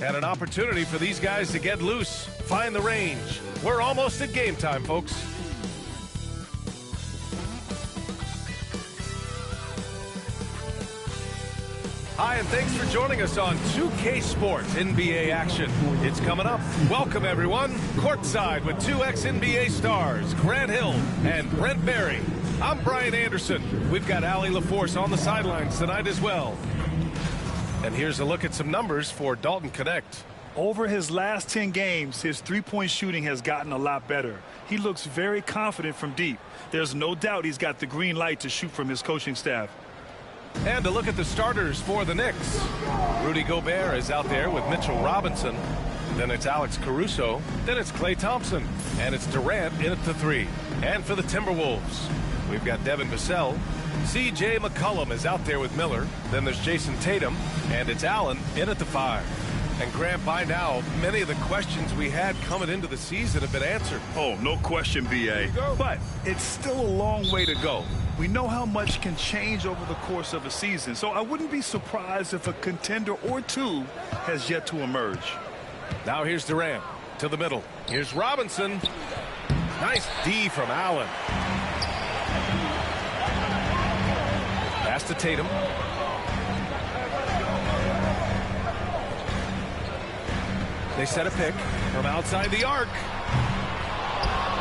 And an opportunity for these guys to get loose, find the range. We're almost at game time, folks. Hi, and thanks for joining us on 2K Sports NBA action. It's coming up. Welcome, everyone. Courtside with two ex-NBA stars, Grant Hill and Brent Barry. I'm Brian Anderson. We've got Allie LaForce on the sidelines tonight as well. And here's a look at some numbers for Dalton Knecht. Over his last 10 games, his three-point shooting has gotten a lot better. He looks very confident from deep. There's no doubt he's got the green light to shoot from his coaching staff. And a look at the starters for the Knicks. Rudy Gobert is out there with Mitchell Robinson. Then it's Alex Caruso. Then it's Klay Thompson. And it's Durant in at the 3. And for the Timberwolves, we've got Devin Vassell. C.J. McCollum is out there with Miller. Then there's Jason Tatum. And it's Allen in at the 5. And Grant, by now, many of the questions we had coming into the season have been answered. Oh, no question, B.A. But it's still a long way to go. We know how much can change over the course of a season, so I wouldn't be surprised if a contender or two has yet to emerge. Now here's Durant to the middle. Here's Robinson. Nice D from Allen. Pass to Tatum. They set a pick from outside the arc.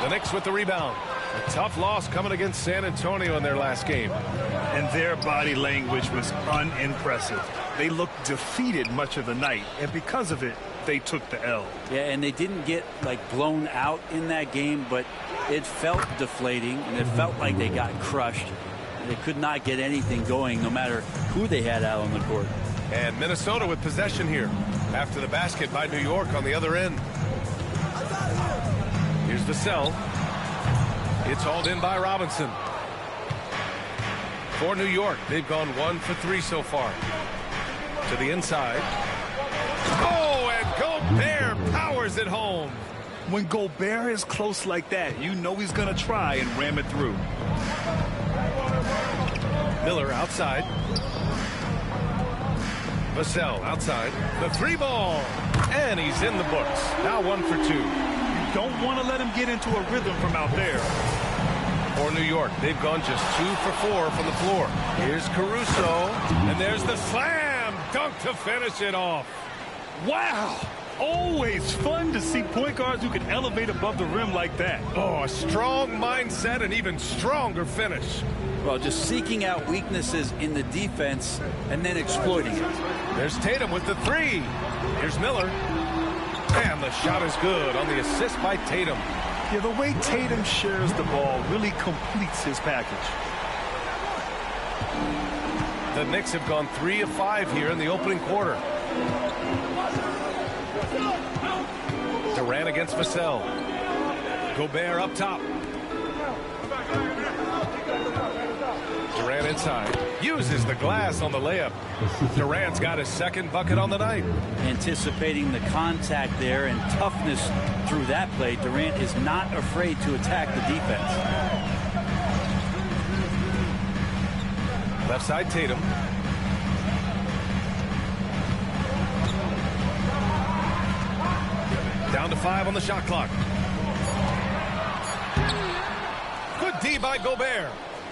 The Knicks with the rebound. A tough loss coming against San Antonio in their last game. And their body language was unimpressive. They looked defeated much of the night, and because of it, they took the L. Yeah, and they didn't get, blown out in that game, but it felt deflating, and it felt like they got crushed. They could not get anything going, no matter who they had out on the court. And Minnesota with possession here after the basket by New York on the other end. Here's Vassell. It's hauled in by Robinson. For New York, they've gone 1 for 3 so far. To the inside. Oh, and Gobert powers it home. When Gobert is close like that, you know he's going to try and ram it through. Miller outside. Vassell outside. The 3 ball. And he's in the books. Now 1 for 2. Don't want to let him get into a rhythm from out there. For New York, they've gone just 2 for 4 from the floor. Here's Caruso, and there's the slam dunk to finish it off. Wow! Always fun to see point guards who can elevate above the rim like that. Oh, a strong mindset and even stronger finish. Well, just seeking out weaknesses in the defense and then exploiting it. There's Tatum with the 3. Here's Miller. And the shot is good on the assist by Tatum. Yeah, the way Tatum shares the ball really completes his package. The Knicks have gone 3 of 5 here in the opening quarter. Durant against Vassell. Gobert up top. Durant inside. Uses the glass on the layup. Durant's got his second bucket on the night. Anticipating the contact there and toughness through that play, Durant is not afraid to attack the defense. Left side Tatum. Down to 5 on the shot clock. Good D by Gobert.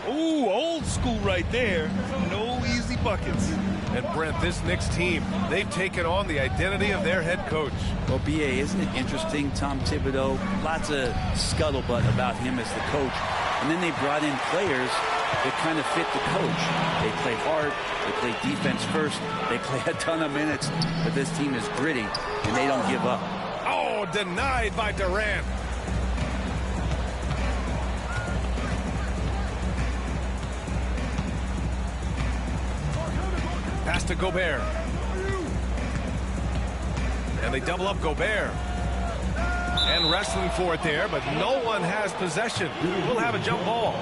Ooh, old school right there. No easy buckets. And Brent, this Knicks team, they've taken on the identity of their head coach. Well, B.A., isn't it interesting, Tom Thibodeau? Lots of scuttlebutt about him as the coach. And then they brought in players that kind of fit the coach. They play hard. They play defense first. They play a ton of minutes. But this team is gritty, and they don't give up. Oh, denied by Durant. Pass to Gobert. And they double up Gobert. And wrestling for it there, but no one has possession. We'll have a jump ball.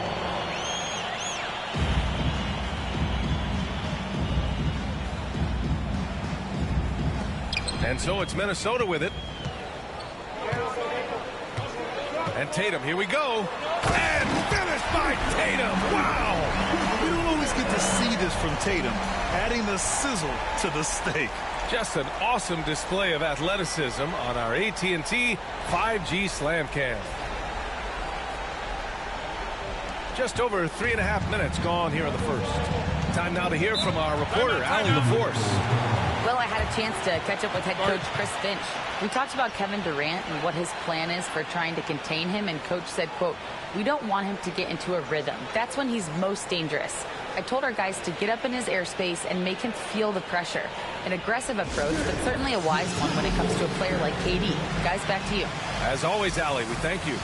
And so it's Minnesota with it. And Tatum, here we go. And finished by Tatum. Wow. We don't always get to see this from Tatum, adding the sizzle to the steak. Just an awesome display of athleticism on our AT&T 5G Slam Cam. Just over 3.5 minutes gone here in the first. Time now to hear from our reporter, Allie LaForce. Well, I had a chance to catch up with head coach Chris Finch. We talked about Kevin Durant and what his plan is for trying to contain him, and coach said, quote, "We don't want him to get into a rhythm. That's when he's most dangerous. I told our guys to get up in his airspace and make him feel the pressure. An aggressive approach, but certainly a wise one when it comes to a player like KD. Guys, back to you." As always, Allie, we thank you.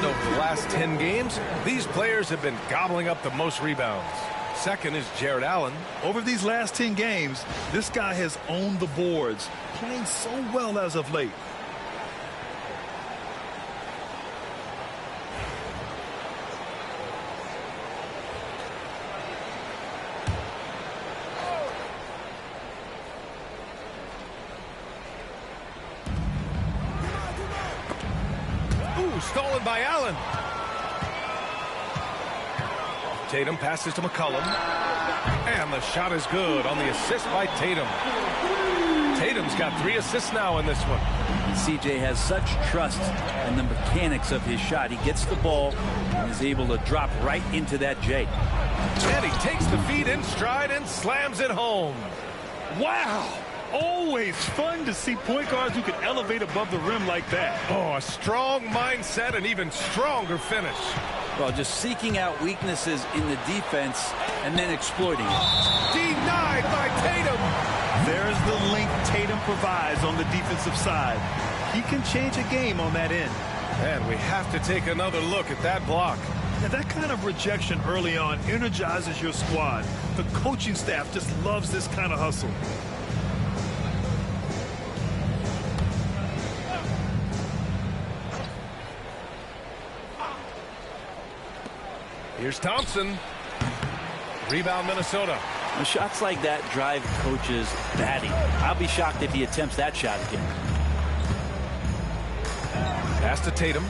Over the last 10 games, these players have been gobbling up the most rebounds. Second is Jared Allen. Over these last 10 games, this guy has owned the boards, playing so well as of late. Stolen by Allen. Tatum passes to McCollum. And the shot is good on the assist by Tatum. Tatum's got 3 assists now in this one. CJ has such trust in the mechanics of his shot. He gets the ball and is able to drop right into that J. And he takes the feed in stride and slams it home. Wow! Always fun to see point guards who can elevate above the rim like that. Oh, a strong mindset and even stronger finish. Well, just seeking out weaknesses in the defense and then exploiting it. Denied by Tatum. There's the length Tatum provides on the defensive side. He can change a game on that end. And we have to take another look at that block. And that kind of rejection early on energizes your squad. The coaching staff just loves this kind of hustle. Here's Thompson. Rebound, Minnesota. Well, shots like that drive coaches batting. I'll be shocked if he attempts that shot again. Pass to Tatum.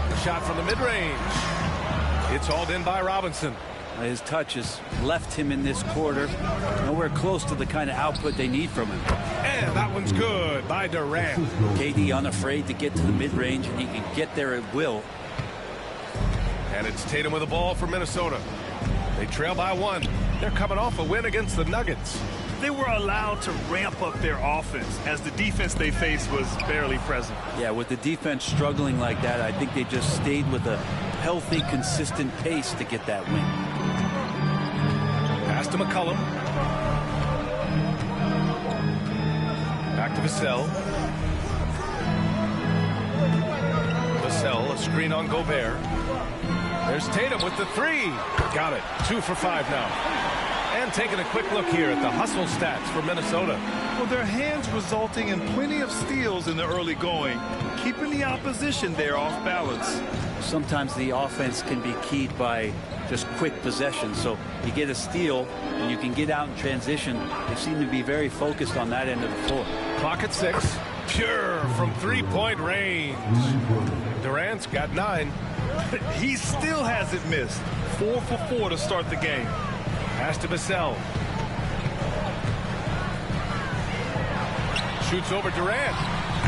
The shot from the mid-range. It's hauled in by Robinson. His touch has left him in this quarter. Nowhere close to the kind of output they need from him. And that one's good by Durant. KD unafraid to get to the mid-range, and he can get there at will. And it's Tatum with the ball for Minnesota. They trail by 1. They're coming off a win against the Nuggets. They were allowed to ramp up their offense as the defense they faced was barely present. Yeah, with the defense struggling like that, I think they just stayed with a healthy, consistent pace to get that win. Pass to McCollum. Back to Vassell. Vassell, a screen on Gobert. There's Tatum with the 3. Got it. 2 for 5 now. And taking a quick look here at the hustle stats for Minnesota. Well, their hands resulting in plenty of steals in the early going, keeping the opposition there off balance. Sometimes the offense can be keyed by just quick possession. So you get a steal and you can get out in transition. They seem to be very focused on that end of the floor. Clock at 6. Pure from 3-point range. Durant's got 9. He still hasn't missed. 4 for 4 to start the game. Pass to Vassell. Shoots over Durant.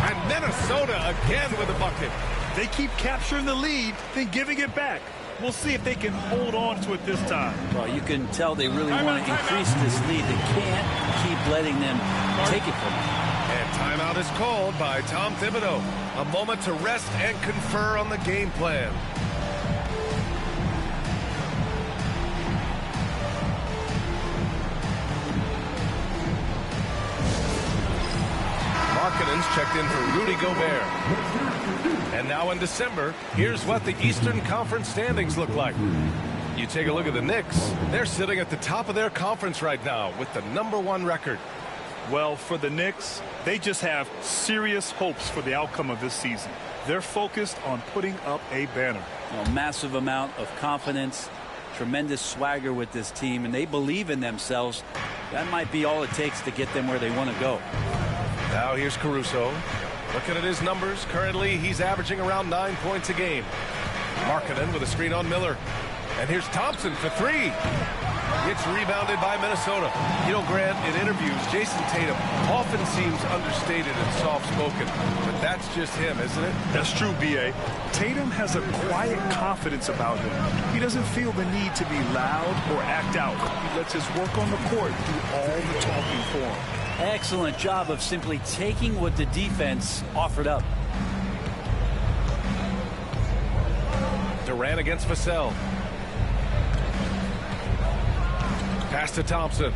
And Minnesota again with a bucket. They keep capturing the lead, then giving it back. We'll see if they can hold on to it this time. Well, you can tell they really want to increase this lead. They can't keep letting them take it from them. And timeout is called by Tom Thibodeau. A moment to rest and confer on the game plan. Markkanen's checked in for Rudy Gobert. And now in December, here's what the Eastern Conference standings look like. You take a look at the Knicks. They're sitting at the top of their conference right now with the #1 record. Well, for the Knicks, they just have serious hopes for the outcome of this season. They're focused on putting up a banner. A massive amount of confidence, tremendous swagger with this team, and they believe in themselves. That might be all it takes to get them where they want to go. Now here's Caruso. Looking at his numbers, currently he's averaging around 9 points a game. Markkanen with a screen on Miller. And here's Thompson for three. It's rebounded by Minnesota. You know, Grant, in interviews, Jason Tatum often seems understated and soft-spoken. But that's just him, isn't it? That's true, B.A. Tatum has a quiet confidence about him. He doesn't feel the need to be loud or act out. He lets his work on the court do all the talking for him. Excellent job of simply taking what the defense offered up. Durant against Vassell. Pass to Thompson.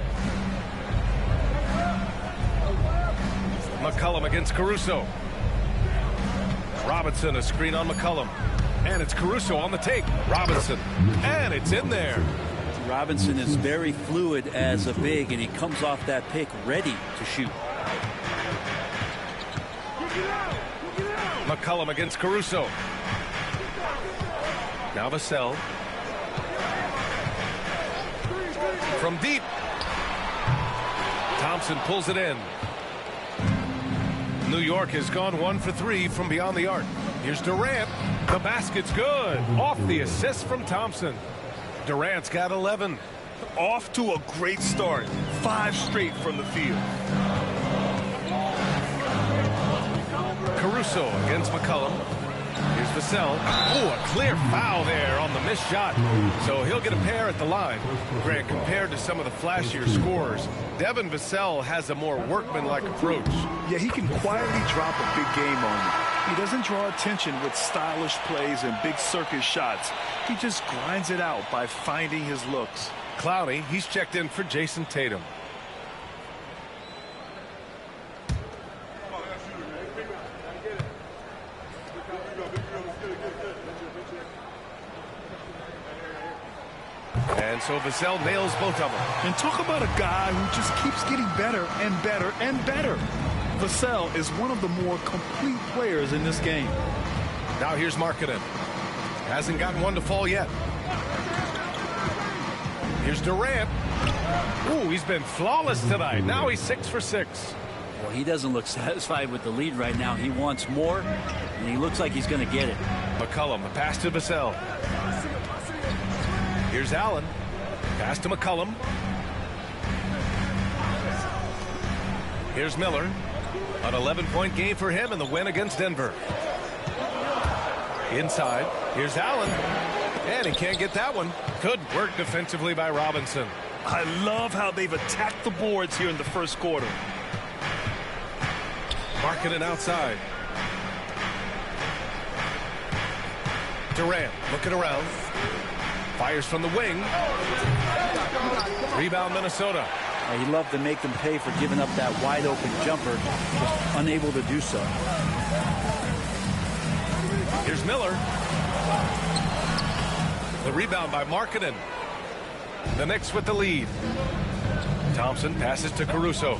McCollum against Caruso. Robinson, a screen on McCollum. And it's Caruso on the take. Robinson. And it's in there. Robinson is very fluid as a big, and he comes off that pick ready to shoot. McCollum against Caruso. Now Vassell. From deep. Thompson pulls it in. New York has gone 1 for 3 from beyond the arc. Here's Durant. The basket's good. Off the assist from Thompson. Durant's got 11. Off to a great start. 5 straight from the field. Caruso against McCollum. Here's Vassell. Oh, a clear foul there on the missed shot. So he'll get a pair at the line. Grant, compared to some of the flashier scorers, Devin Vassell has a more workmanlike approach. Yeah, he can quietly drop a big game on you. He doesn't draw attention with stylish plays and big circus shots. He just grinds it out by finding his looks. Clowney, he's checked in for Jason Tatum. And so Vassell nails both of them. And talk about a guy who just keeps getting better and better and better. Vassell is one of the more complete players in this game. Now here's Markkanen. Hasn't gotten one to fall yet. Here's Durant. Ooh, he's been flawless tonight. Now he's 6 for 6. Well, he doesn't look satisfied with the lead right now. He wants more, and he looks like he's going to get it. McCollum, the pass to Vassell. Here's Allen. Pass to McCollum. Here's Miller. An 11-point game for him in the win against Denver. Inside. Here's Allen. And he can't get that one. Good work defensively by Robinson. I love how they've attacked the boards here in the first quarter. Markkanen outside. Durant looking around. Fires from the wing. Rebound Minnesota. He loved to make them pay for giving up that wide open jumper. Just unable to do so. Here's Miller. The rebound by Markkanen. The Knicks with the lead. Thompson passes to Caruso.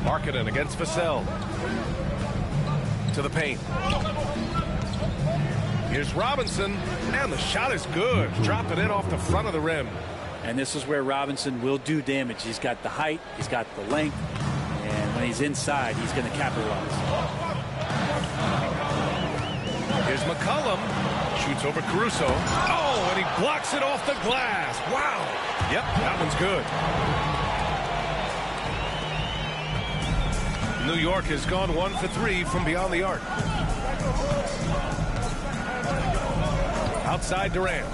Markkanen against Vassell. To the paint. Here's Robinson, and the shot is good. Dropping it off the front of the rim. And this is where Robinson will do damage. He's got the height, he's got the length, and when he's inside, he's going to capitalize. Here's McCollum. Shoots over Caruso. Oh, and he blocks it off the glass. Wow. Yep, that one's good. New York has gone 1 for 3 from beyond the arc. Outside Durant.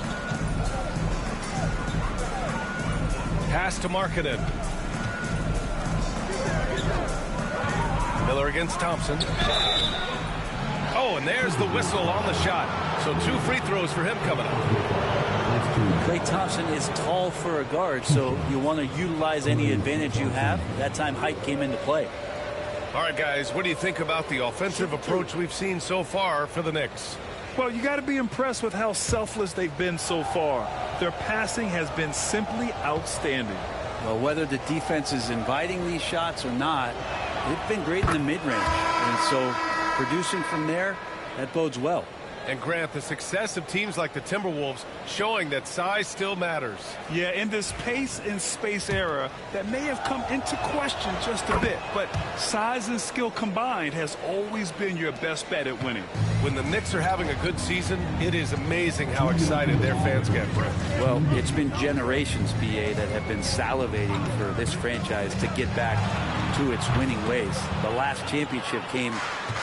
Pass to Markkanen. Miller against Thompson. Oh, and there's the whistle on the shot. So 2 free throws for him coming up. Klay Thompson is tall for a guard, so you want to utilize any advantage you have. That time height came into play. All right, guys, what do you think about the offensive approach we've seen so far for the Knicks? Well, you got to be impressed with how selfless they've been so far. Their passing has been simply outstanding. Well, whether the defense is inviting these shots or not, they've been great in the mid-range. And so producing from there, that bodes well. And Grant, the success of teams like the Timberwolves showing that size still matters. Yeah, in this pace and space era, that may have come into question just a bit, but size and skill combined has always been your best bet at winning. When the Knicks are having a good season, it is amazing how excited their fans get, Brent. Well, it's been generations, BA, that have been salivating for this franchise to get back to its winning ways. The last championship came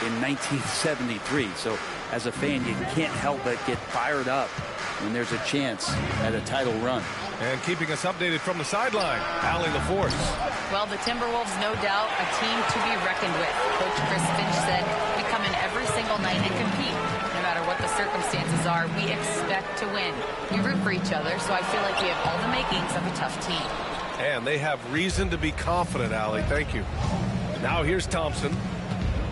in 1973, so as a fan, you can't help but get fired up when there's a chance at a title run. And keeping us updated from the sideline, Allie LaForce. Well, the Timberwolves, no doubt, a team to be reckoned with. Coach Chris Finch said, we come in every single night and compete. No matter what the circumstances are, we expect to win. We root for each other, so I feel like we have all the makings of a tough team. And they have reason to be confident, Allie. Thank you. Now here's Thompson.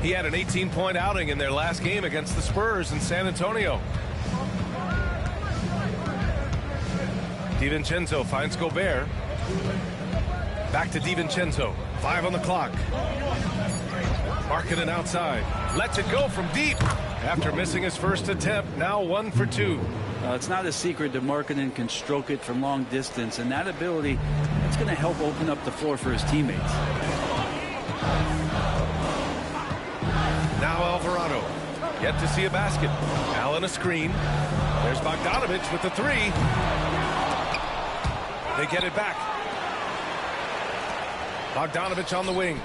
He had an 18-point outing in their last game against the Spurs in San Antonio. DiVincenzo finds Gobert. Back to DiVincenzo. 5 on the clock. Markkanen outside. Lets it go from deep. After missing his first attempt, now 1 for 2. It's not a secret that Markkanen can stroke it from long distance, and that ability, that's going to help open up the floor for his teammates. Now Alvarado. Yet to see a basket. Allen a screen. There's Bogdanovich with the 3. They get it back. Bogdanovich on the wing.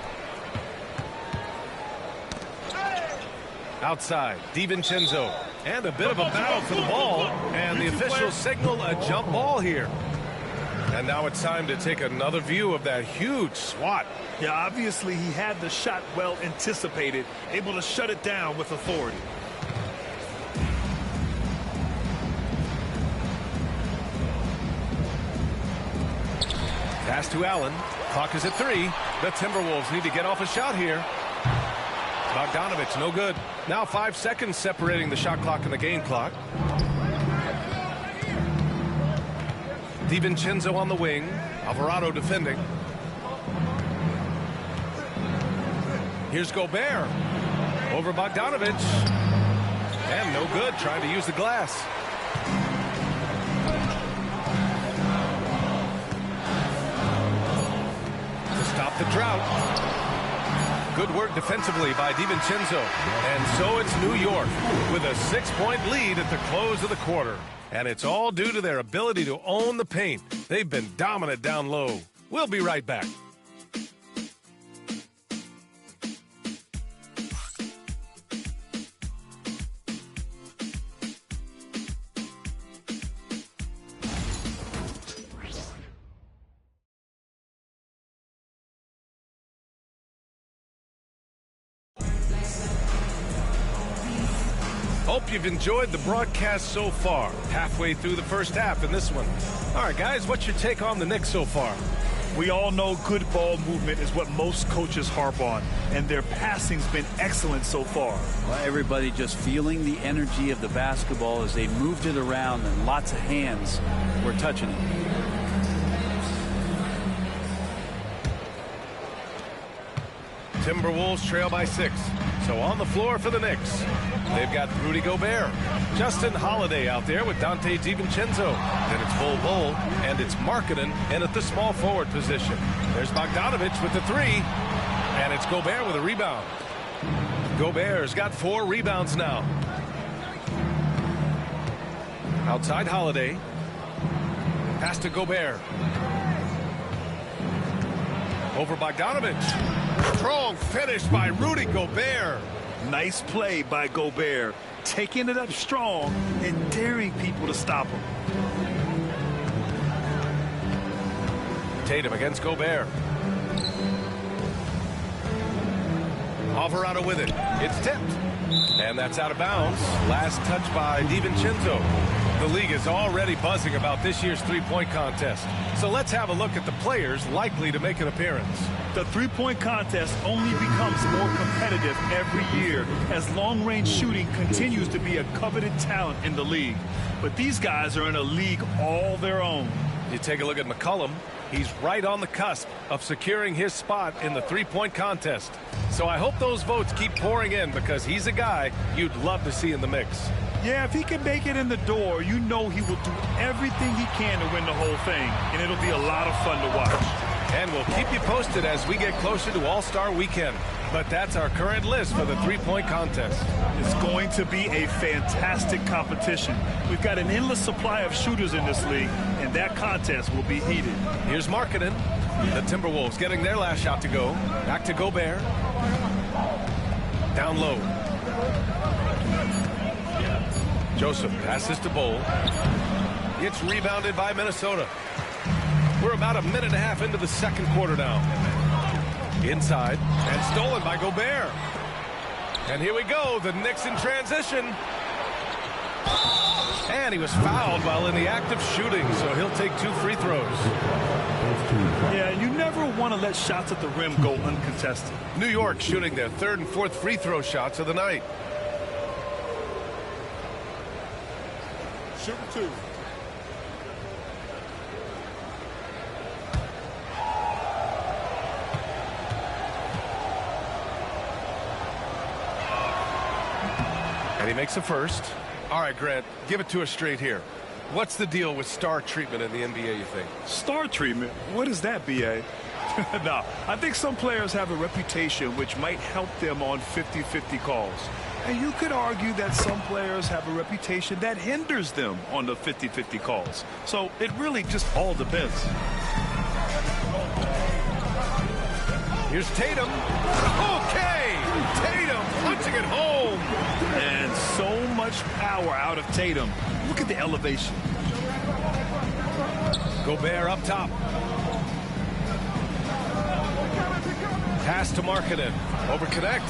Outside, DiVincenzo. And a bit of a battle for the ball. And the officials signal a jump ball here. And now it's time to take another view of that huge swat. Yeah, obviously he had the shot well anticipated, able to shut it down with authority. Pass to Allen. Clock is at 3. The Timberwolves need to get off a shot here. Bogdanovich, no good. Now 5 seconds separating the shot clock and the game clock. DiVincenzo on the wing. Alvarado defending. Here's Gobert. Over Bogdanovich. And no good, trying to use the glass. To stop the drought. Good work defensively by DiVincenzo. And so it's New York with a 6-point lead at the close of the quarter. And it's all due to their ability to own the paint. They've been dominant down low. We'll be right back. Hope you've enjoyed the broadcast so far. Halfway through the first half in this one. All right, guys, what's your take on the Knicks so far? We all know good ball movement is what most coaches harp on, and their passing's been excellent so far. Well, everybody just feeling the energy of the basketball as they moved it around, and lots of hands were touching it. Timberwolves trail by 6. So on the floor for the Knicks, they've got Rudy Gobert, Justin Holiday out there with Dante DiVincenzo. Then it's Bol Bol, and it's Markkanen in at the small forward position. There's Bogdanovich with the 3, and it's Gobert with a rebound. Gobert's got 4 rebounds now. Outside Holiday. Pass to Gobert. Over Bogdanovich. Strong finish by Rudy Gobert. Nice play by Gobert, taking it up strong and daring people to stop him. Tatum against Gobert. Alvarado with it. It's tipped. And that's out of bounds. Last touch by DiVincenzo. The league is already buzzing about this year's three-point contest. So let's have a look at the players likely to make an appearance. The three-point contest only becomes more competitive every year as long-range shooting continues to be a coveted talent in the league. But these guys are in a league all their own. You take a look at McCollum. He's right on the cusp of securing his spot in the three-point contest. So I hope those votes keep pouring in because he's a guy you'd love to see in the mix. Yeah, if he can make it in the door, you know he will do everything he can to win the whole thing, and it'll be a lot of fun to watch. And we'll keep you posted as we get closer to All-Star Weekend. But that's our current list for the three-point contest. It's going to be a fantastic competition. We've got an endless supply of shooters in this league, and that contest will be heated. Here's Markkanen. The Timberwolves getting their last shot to go. Back to Gobert. Down low. Joseph passes to Bol. It's rebounded by Minnesota. We're about a minute and a half into the second quarter now. Inside and stolen by Gobert. And here we go. The Knicks in transition. And he was fouled while in the act of shooting, so he'll take 2 free throws. Yeah, you never want to let shots at the rim go uncontested. New York shooting their 3rd and 4th free throw shots of the night. Shoot 2. And he makes a first. All right, Grant, give it to us straight here. What's the deal with star treatment in the NBA, you think? Star treatment? What is that, B.A.? No, I think some players have a reputation which might help them on 50-50 calls. And you could argue that some players have a reputation that hinders them on the 50-50 calls. So it really just all depends. Here's Tatum. Okay! Tatum punching it home. And so much power out of Tatum. Look at the elevation. Gobert up top. Pass to Markkanen. Over connect.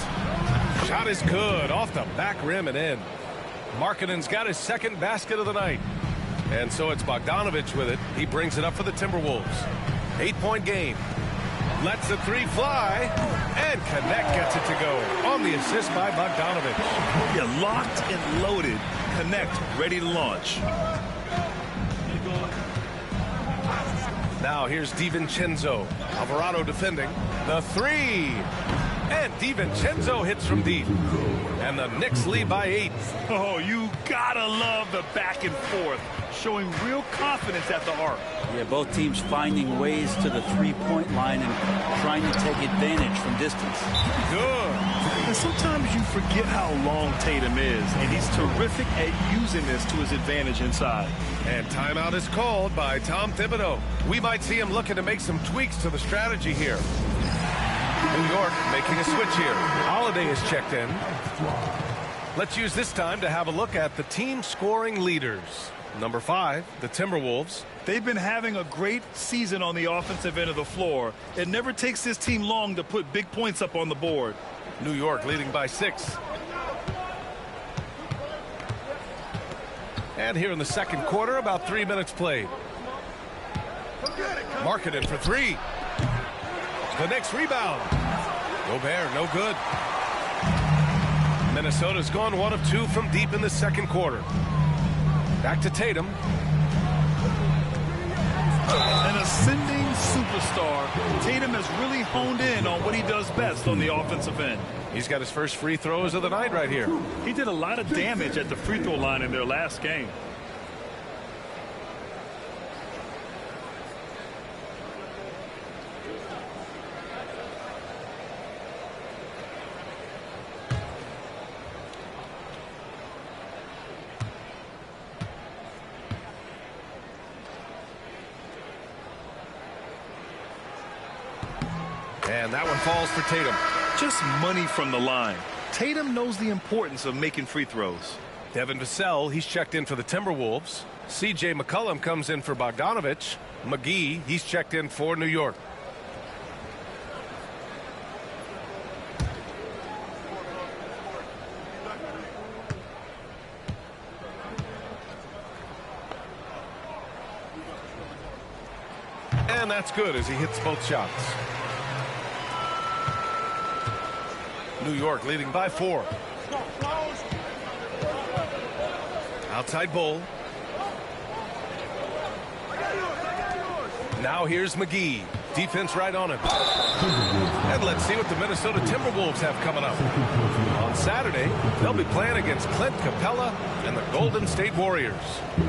Shot is good. Off the back rim and in. Markkanen's got his second basket of the night. And so it's Bogdanović with it. He brings it up for the Timberwolves. 8-point game. Lets the 3 fly. And Connect gets it to go on the assist by Bogdanović. Yeah, locked and loaded. Connect, ready to launch. Now here's DiVincenzo. Alvarado defending. The 3. And DiVincenzo hits from deep. And the Knicks lead by 8. Oh, you gotta love the back and forth. Showing real confidence at the arc. Yeah, both teams finding ways to the three-point line and trying to take advantage from distance. Good. And sometimes you forget how long Tatum is, and he's terrific at using this to his advantage inside. And timeout is called by Tom Thibodeau. We might see him looking to make some tweaks to the strategy here. New York making a switch here. Holiday is checked in. Let's use this time to have a look at the team scoring leaders. Number 5, the Timberwolves. They've been having a great season on the offensive end of the floor. It never takes this team long to put big points up on the board. New York leading by 6. And here in the second quarter, about 3 minutes played. Markkanen for 3. The next rebound. Gobert, no good. Minnesota's gone 1 of 2 from deep in the second quarter. Back to Tatum. An ascending superstar. Tatum has really honed in on what he does best on the offensive end. He's got his first free throws of the night right here. He did a lot of damage at the free throw line in their last game. And And that one falls for Tatum. Just money from the line. Tatum knows the importance of making free throws. Devin Vassell, he's checked in for the Timberwolves. C.J. McCollum comes in for Bogdanovich. McGee, he's checked in for New York. And that's good as he hits both shots. New York leading by 4. Outside Bull. Now here's McGee. Defense right on him. And let's see what the Minnesota Timberwolves have coming up. On Saturday, they'll be playing against Clint Capella and the Golden State Warriors.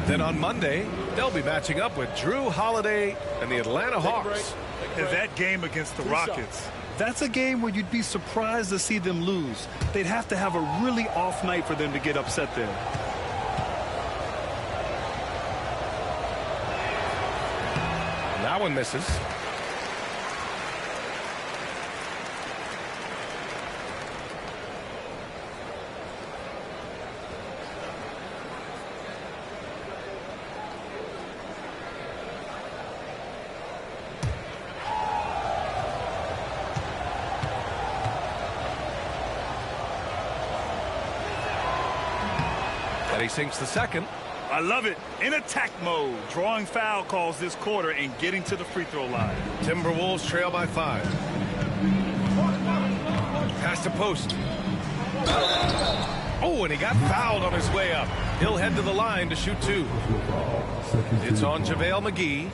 Then on Monday, they'll be matching up with Drew Holiday and the Atlanta Hawks. And that game against the Rockets, that's a game where you'd be surprised to see them lose. They'd have to have a really off night for them to get upset there. That one misses. And he sinks the second. I love it. In attack mode, drawing foul calls this quarter and getting to the free throw line. Timberwolves trail by 5. Pass to post. Oh, and he got fouled on his way up. He'll head to the line to shoot 2. It's on JaVale McGee.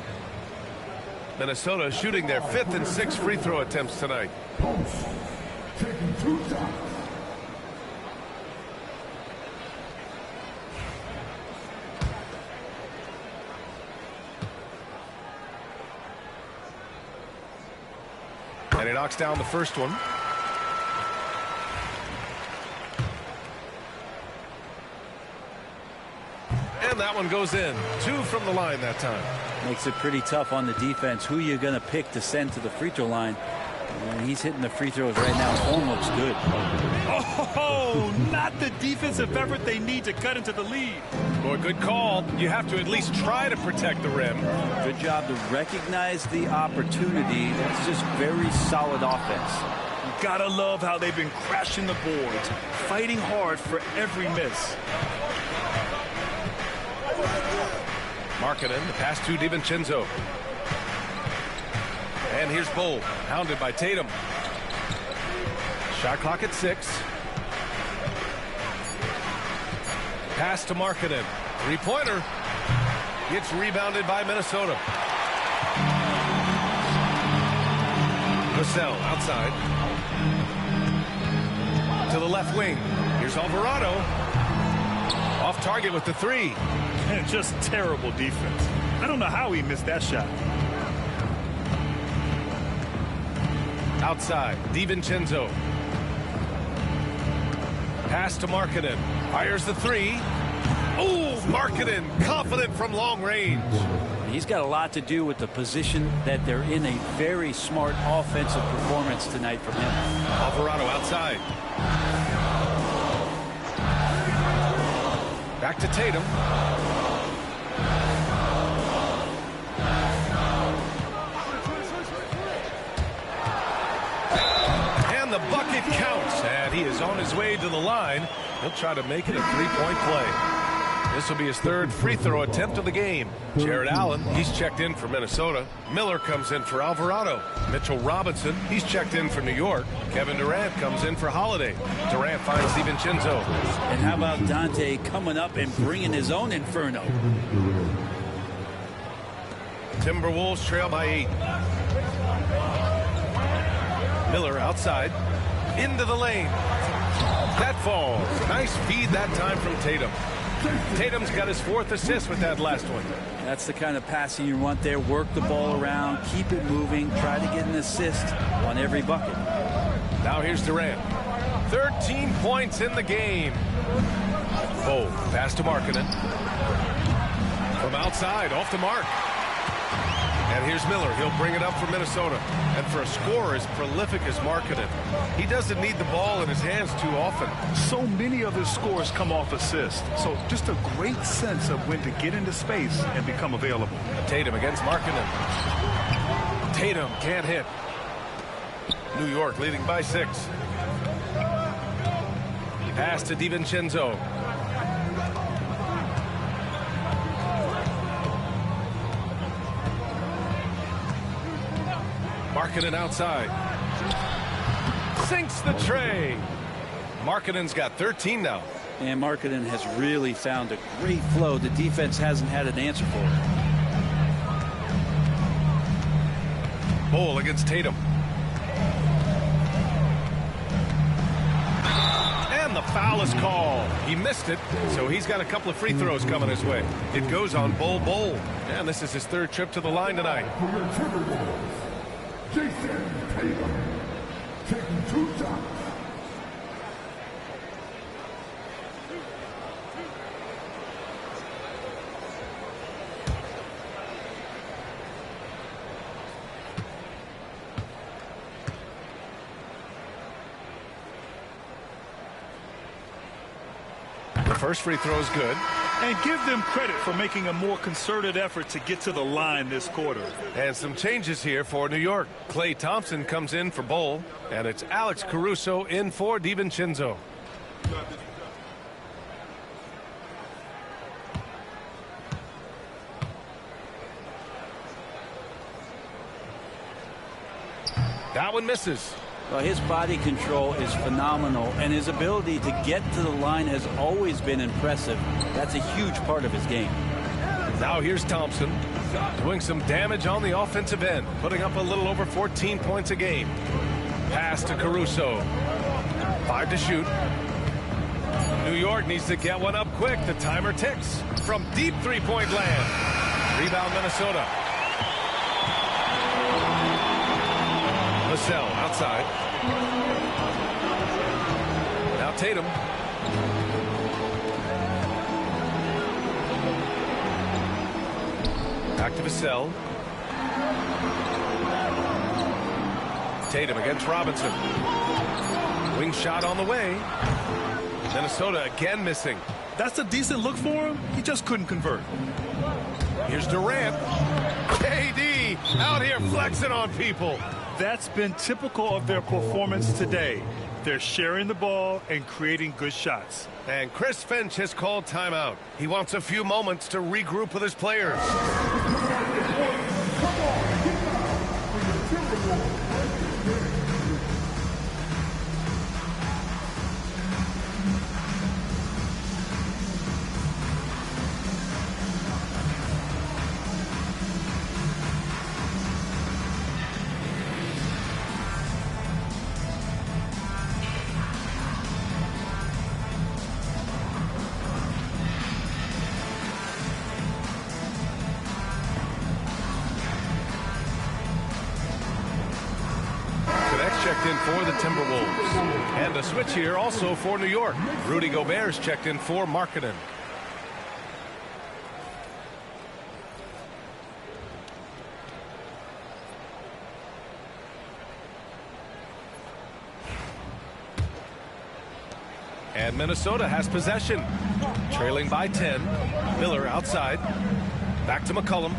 Minnesota shooting their 5th and 6th free throw attempts tonight. And he knocks down the first one. And that one goes in. 2 from the line that time. Makes it pretty tough on the defense. Who you're going to pick to send to the free throw line. And he's hitting the free throws right now. His form looks good. Oh, not the defensive effort they need to cut into the lead. Boy, good call. You have to at least try to protect the rim. Good job to recognize the opportunity. That's just very solid offense. You gotta love how they've been crashing the boards, fighting hard for every miss. Markkanen, the pass to DiVincenzo. And here's Bull, hounded by Tatum. Shot clock at 6. Pass to Markkanen. 3-pointer. Gets rebounded by Minnesota. Vassell outside. To the left wing. Here's Alvarado. Off target with the 3. And just terrible defense. I don't know how he missed that shot. Outside, DiVincenzo. Pass to Markkanen. Fires the 3. Oh, Markkanen, confident from long range. He's got a lot to do with the position that they're in. A very smart offensive performance tonight from him. Alvarado outside. Back to Tatum. And the bucket counts. And he is on his way to the line. He'll try to make it a 3-point play. This will be his 3rd free throw attempt of the game. Jared Allen, he's checked in for Minnesota. Miller comes in for Alvarado. Mitchell Robinson, he's checked in for New York. Kevin Durant comes in for Holiday. Durant finds DiVincenzo. And how about Dante coming up and bringing his own inferno? Timberwolves trail by 8. Miller outside. Into the lane. That falls. Nice feed that time from Tatum. Tatum's got his 4th assist with that last one. That's the kind of passing you want there. Work the ball around, keep it moving, try to get an assist on every bucket. Now here's Durant. 13 points in the game. Oh, pass to Markkanen. From outside, off the mark. And here's Miller. He'll bring it up for Minnesota. And for a scorer as prolific as Markkanen, he doesn't need the ball in his hands too often. So many of his scores come off assists. So just a great sense of when to get into space and become available. Tatum against Markkanen. Tatum can't hit. New York leading by 6. Pass to DiVincenzo. Markkanen outside. Sinks the tray. Markkanen's got 13 now. And Markkanen has really found a great flow. The defense hasn't had an answer for it. Bol against Tatum. And the foul is called. He missed it, so he's got a couple of free throws coming his way. It goes on Bol. And this is his 3rd trip to the line tonight. Jason Tatum taking 2 shots. The first free throw is good. And give them credit for making a more concerted effort to get to the line this quarter. And some changes here for New York. Klay Thompson comes in for Bol, and it's Alex Caruso in for DiVincenzo. That one misses. Well, his body control is phenomenal, and his ability to get to the line has always been impressive. That's a huge part of his game. Now here's Thompson doing some damage on the offensive end, putting up a little over 14 points a game. Pass to Caruso. 5 to shoot. New York needs to get one up quick. The timer ticks from deep three-point land. Rebound Minnesota. Vassell outside. Now Tatum. Back to Vassell. Tatum against Robinson. Wing shot on the way. Minnesota again missing. That's a decent look for him. He just couldn't convert. Here's Durant. KD out here flexing on people. That's been typical of their performance today. They're sharing the ball and creating good shots. And Chris Finch has called timeout. He wants a few moments to regroup with his players. Checked in for the Timberwolves. And a switch here also for New York. Rudy Gobert's checked in for Markkanen. And Minnesota has possession. Trailing by 10. Miller outside. Back to McCollum.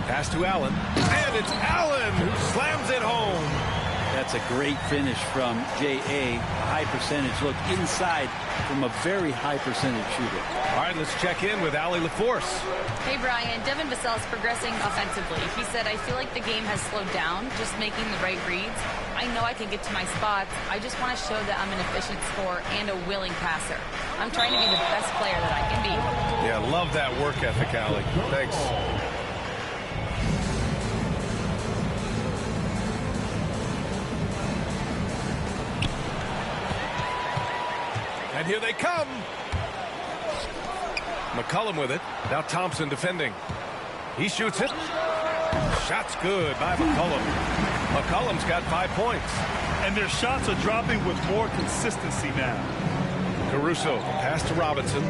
Pass to Allen. And it's Allen who slams it home. That's a great finish from J.A. High percentage look inside from a very high percentage shooter. All right, let's check in with Allie LaForce. Hey, Brian. Devin Vassell is progressing offensively. He said, I feel like the game has slowed down, just making the right reads. I know I can get to my spots. I just want to show that I'm an efficient scorer and a willing passer. I'm trying to be the best player that I can be. Yeah, love that work ethic, Allie. Thanks. And here they come. McCollum with it. Now Thompson defending. He shoots it. Shot's good by McCollum. McCollum's got 5 points. And their shots are dropping with more consistency now. Caruso, pass to Robinson.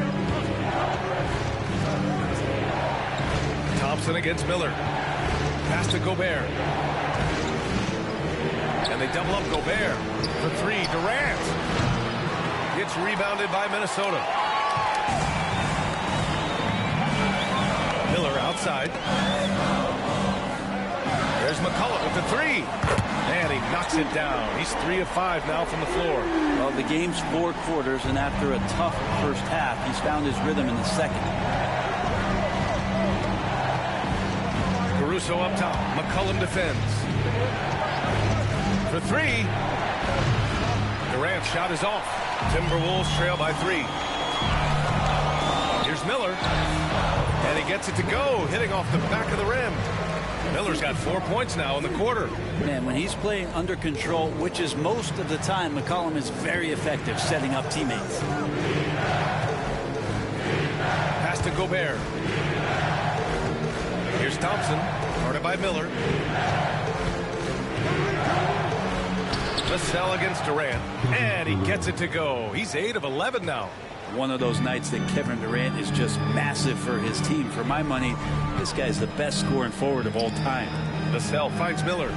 Thompson against Miller. Pass to Gobert. And they double up Gobert. For three, Durant. Gets rebounded by Minnesota. Miller outside. There's McCollum with the three. And he knocks it down. He's 3 of 5 now from the floor. Well, the game's 4 quarters, and after a tough first half, he's found his rhythm in the second. Caruso up top. McCollum defends. For three. Durant's shot is off. Timberwolves trail by 3. Here's Miller. And he gets it to go, hitting off the back of the rim. Miller's got 4 points now in the quarter. Man, when he's playing under control, which is most of the time, McCollum is very effective setting up teammates. Pass to Gobert. Here's Thompson, guarded by Miller. Vassell against Durant, and he gets it to go. He's 8 of 11 now. One of those nights that Kevin Durant is just massive for his team. For my money, this guy's the best scoring forward of all time. Vassell finds Miller.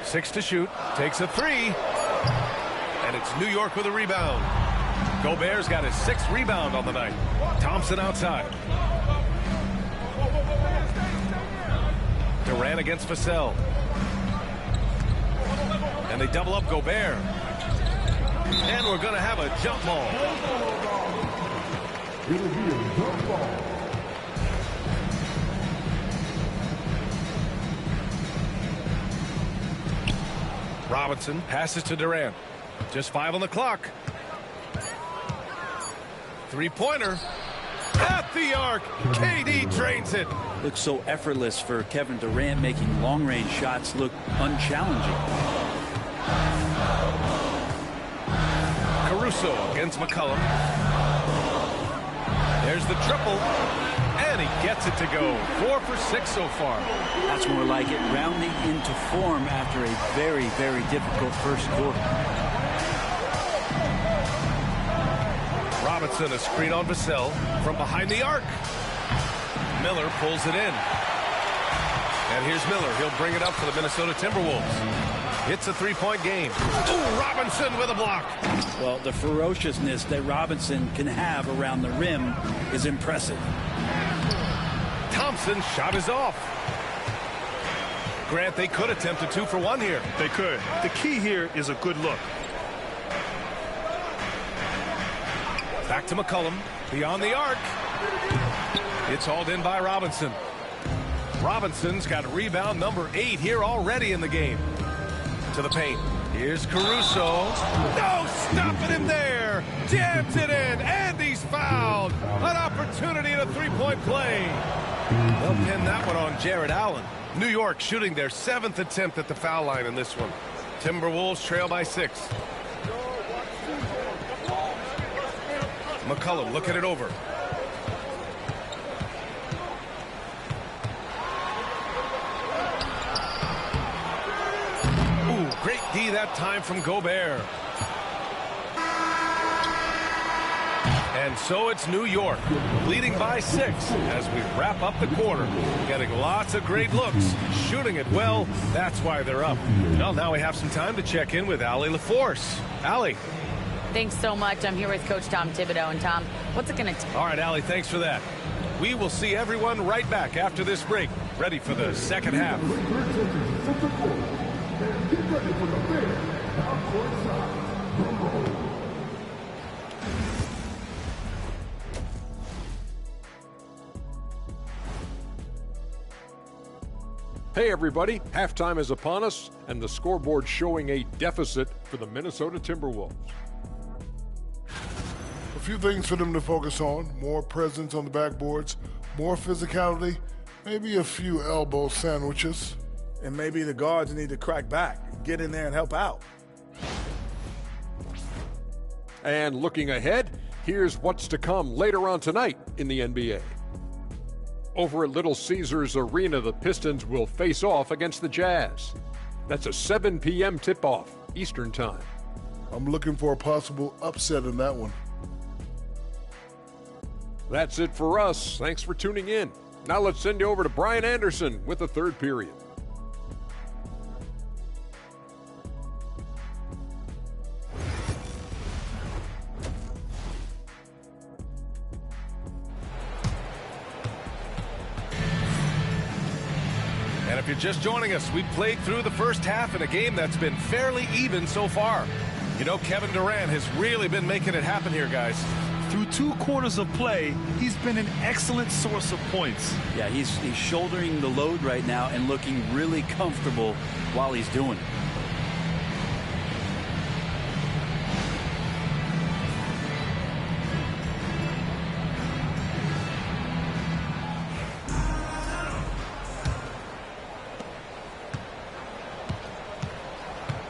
6 to shoot. Takes a 3. And it's New York with a rebound. Gobert's got his 6th rebound on the night. Thompson outside. Durant against Vassell. And they double up Gobert. And we're going to have a jump ball. It'll be a jump ball. Robinson passes to Durant. Just 5 on the clock. 3-pointer. At the arc. KD drains it. Looks so effortless for Kevin Durant, making long-range shots look unchallenging. Caruso against McCollum. There's the triple. And he gets it to go. 4 for 6 so far. That's more like it, rounding into form after a very, very difficult first quarter. Robinson, a screen on Vassell from behind the arc. Miller pulls it in. And here's Miller. He'll bring it up for the Minnesota Timberwolves. It's a 3-point game. Ooh, Robinson with a block. Well, the ferociousness that Robinson can have around the rim is impressive. Thompson's shot is off. Grant, they could attempt a 2 for 1 here. They could. The key here is a good look. Back to McCollum. Beyond the arc. It's hauled in by Robinson. Robinson's got rebound number 8 here already in the game. To the paint. Here's Caruso. No stopping him there. Jams it in. And he's fouled. An opportunity in a 3-point play. They'll pin that one on Jared Allen. New York shooting their 7th attempt at the foul line in this one. Timberwolves trail by 6. McCollum looking it over. Ooh, great D that time from Gobert. And so it's New York, leading by 6 as we wrap up the quarter. Getting lots of great looks, shooting it well. That's why they're up. Well, now we have some time to check in with Allie LaForce. Allie. Thanks so much. I'm here with Coach Tom Thibodeau. And Tom, what's it going to take? All right, Allie, thanks for that. We will see everyone right back after this break, ready for the second half. Hey everybody, halftime is upon us, and the scoreboard showing a deficit for the Minnesota Timberwolves. A few things for them to focus on: more presence on the backboards, more physicality, maybe a few elbow sandwiches. And maybe the guards need to crack back, get in there and help out. And looking ahead, here's what's to come later on tonight in the NBA. Over at Little Caesars Arena, the Pistons will face off against the Jazz. That's a 7 p.m. tip-off Eastern Time. I'm looking for a possible upset in that one. That's it for us. Thanks for tuning in. Now let's send you over to Brian Anderson with the third period. And if you're just joining us, we've played through the first half in a game that's been fairly even so far. You know, Kevin Durant has really been making it happen here, guys. Through 2 quarters of play, he's been an excellent source of points. Yeah, he's shouldering the load right now and looking really comfortable while he's doing it.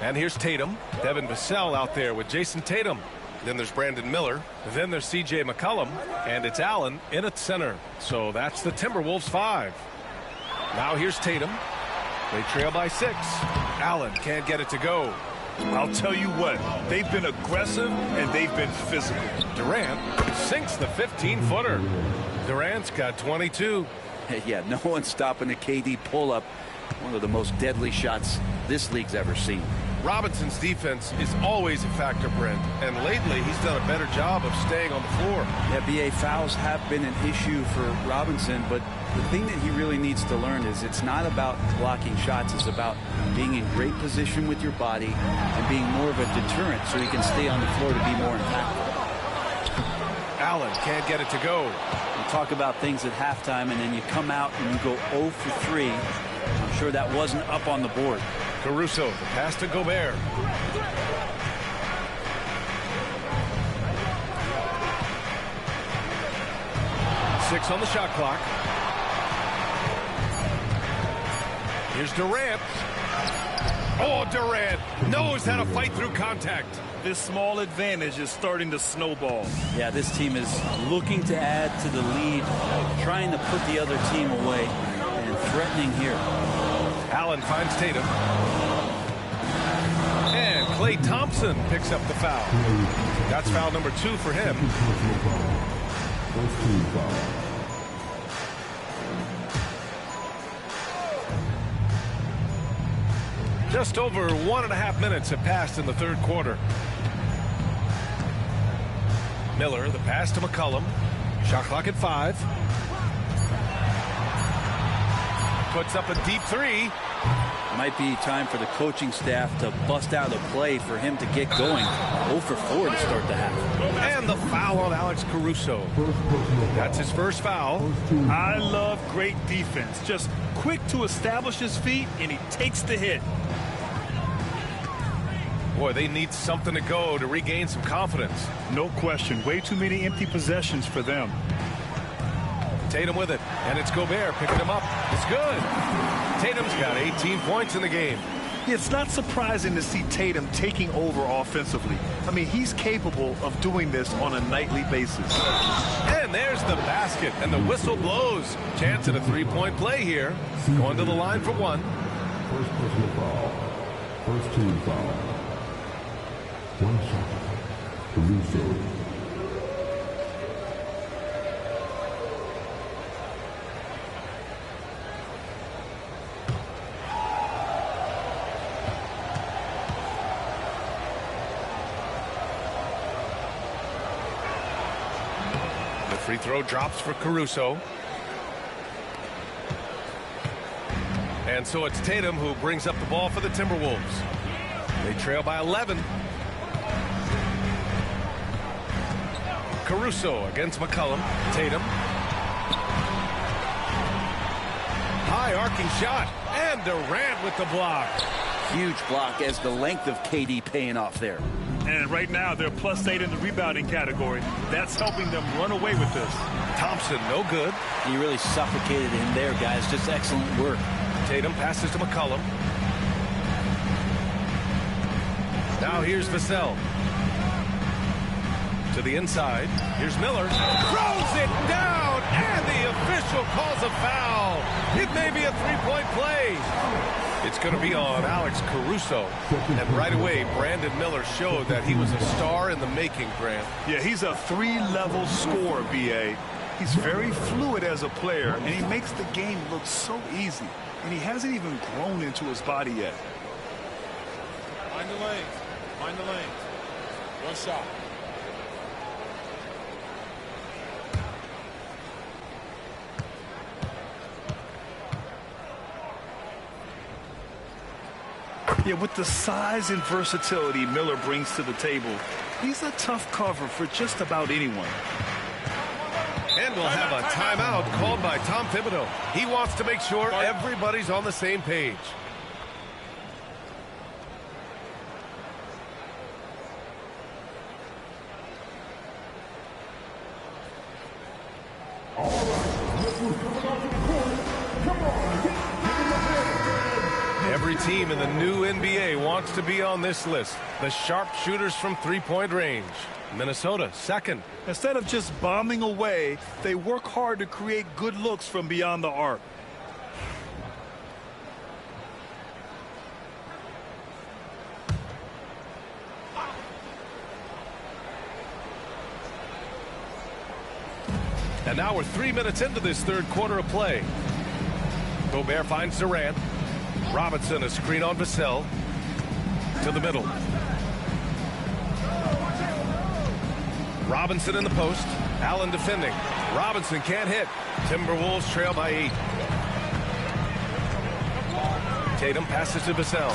And here's Tatum. Devin Vassell out there with Jason Tatum. Then there's Brandon Miller. Then there's C.J. McCollum. And it's Allen in at center. So that's the Timberwolves 5. Now here's Tatum. They trail by 6. Allen can't get it to go. I'll tell you what, they've been aggressive and they've been physical. Durant sinks the 15-footer. Durant's got 22. Yeah, no one's stopping a KD pull-up. One of the most deadly shots this league's ever seen. Robinson's defense is always a factor, Brent, and lately he's done a better job of staying on the floor. Yeah, BA, fouls have been an issue for Robinson, but the thing that he really needs to learn is it's not about blocking shots, it's about being in great position with your body and being more of a deterrent so he can stay on the floor to be more impactful. Allen can't get it to go. You talk about things at halftime and then you come out and you go 0 for 3. I'm sure that wasn't up on the board. Caruso, the pass to Gobert. Six on the shot clock. Here's Durant. Oh, Durant knows how to fight through contact. This small advantage is starting to snowball. Yeah, this team is looking to add to the lead, trying to put the other team away, and threatening here. Allen finds Tatum. And Klay Thompson picks up the foul. That's foul number 2 for him. Just over 1.5 minutes have passed in the third quarter. Miller, the pass to McCollum. Shot clock at 5. Puts up a deep 3. Might be time for the coaching staff to bust out a play for him to get going. 0 for 4 to start the half. And the foul on Alex Caruso. That's his first foul. I love great defense. Just quick to establish his feet, and he takes the hit. Boy, they need something to go to regain some confidence. No question. Way too many empty possessions for them. Tatum with it, and it's Gobert picking him up. It's good. Tatum's got 18 points in the game. It's not surprising to see Tatum taking over offensively. I mean, he's capable of doing this on a nightly basis. And there's the basket, and the whistle blows. Chance at a three-point play here. Going to the line for 1. First personal foul. First team foul. 1 shot. Caruso. Free throw drops for Caruso. And so it's Tatum who brings up the ball for the Timberwolves. They trail by 11. Caruso against McCollum. Tatum. High arcing shot. And Durant with the block. Huge block as the length of KD paying off there. And right now, they're +8 in the rebounding category. That's helping them run away with this. Thompson, no good. He really suffocated him there, guys. Just excellent work. Tatum passes to McCollum. Now here's Vassell. To the inside. Here's Miller. Throws it down, and the official calls a foul. It may be a three-point play. It's It's going to be on Alex Caruso. And right away, Brandon Miller showed that he was a star in the making, Grant. Yeah, he's a 3-level scorer, B.A. He's very fluid as a player, and he makes the game look so easy. And he hasn't even grown into his body yet. Mind the lanes. Mind the lanes. One shot. Yeah, with the size and versatility Miller brings to the table, he's a tough cover for just about anyone. And we'll have a timeout called by Tom Thibodeau. He wants to make sure everybody's on the same page. Every team in the new NBA wants to be on this list. The sharpshooters from three-point range. Minnesota, second. Instead of just bombing away, they work hard to create good looks from beyond the arc. And now we're 3 minutes into this third quarter of play. Gobert finds Durant. Robinson, a screen on Vassell. To the middle. Robinson in the post. Allen defending. Robinson can't hit. Timberwolves trail by 8. Tatum passes to Vassell.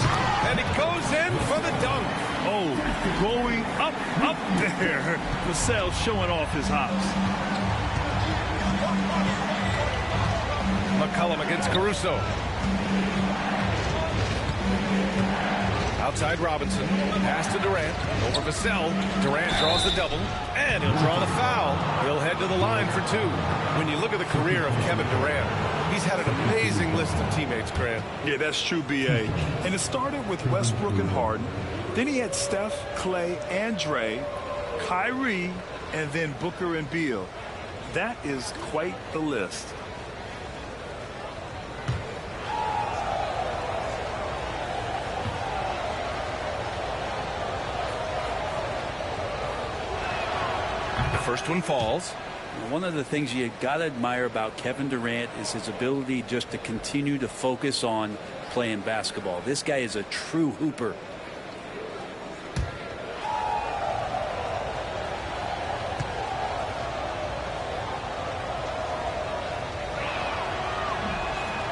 And he goes in for the dunk. Oh, going up there. Vassell showing off his hops. McCollum against Caruso. Outside Robinson. Pass to Durant. Over Vassell. Durant draws the double. And he'll draw the foul. He'll head to the line for 2. When you look at the career of Kevin Durant, he's had an amazing list of teammates, Grant. Yeah, that's true, B.A. And it started with Westbrook and Harden. Then he had Steph, Clay, and Dre, Kyrie, and then Booker and Beal. That is quite the list. First one falls. One of the things you got to admire about Kevin Durant is his ability just to continue to focus on playing basketball. This guy is a true hooper.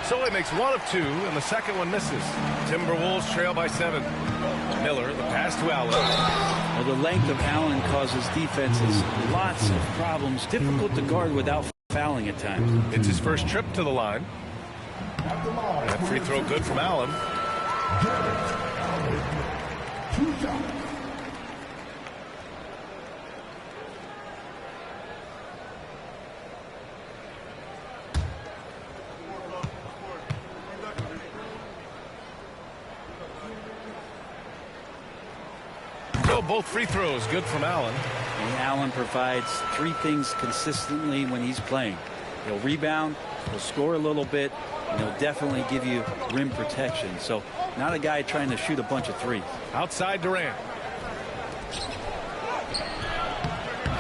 So he makes 1 of 2, and the second one misses. Timberwolves trail by 7. Miller, the pass to Allen. Well, the length of Allen causes defenses lots of problems. Difficult to guard without fouling at times. It's his first trip to the line. That free throw good from Allen. Both free throws good from Allen. And Allen provides 3 things consistently when he's playing. He'll rebound, he'll score a little bit, and he'll definitely give you rim protection. So not a guy trying to shoot a bunch of threes. Outside Durant.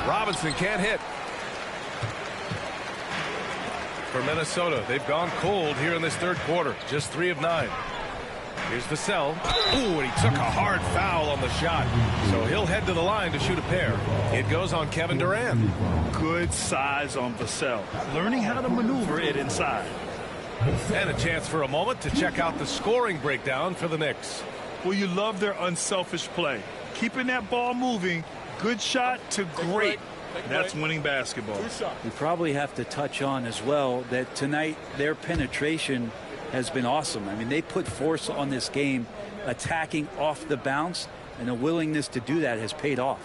Robinson can't hit. For Minnesota, they've gone cold here in this third quarter. Just 3 of 9. Here's Vassell. Ooh, and he took a hard foul on the shot. So he'll head to the line to shoot a pair. It goes on Kevin Durant. Good size on Vassell. Learning how to maneuver it inside. And a chance for a moment to check out the scoring breakdown for the Knicks. Well, you love their unselfish play. Keeping that ball moving. Good shot to great. That's winning basketball. We probably have to touch on as well that tonight their penetration has been awesome. I mean, they put force on this game, attacking off the bounce, and the willingness to do that has paid off.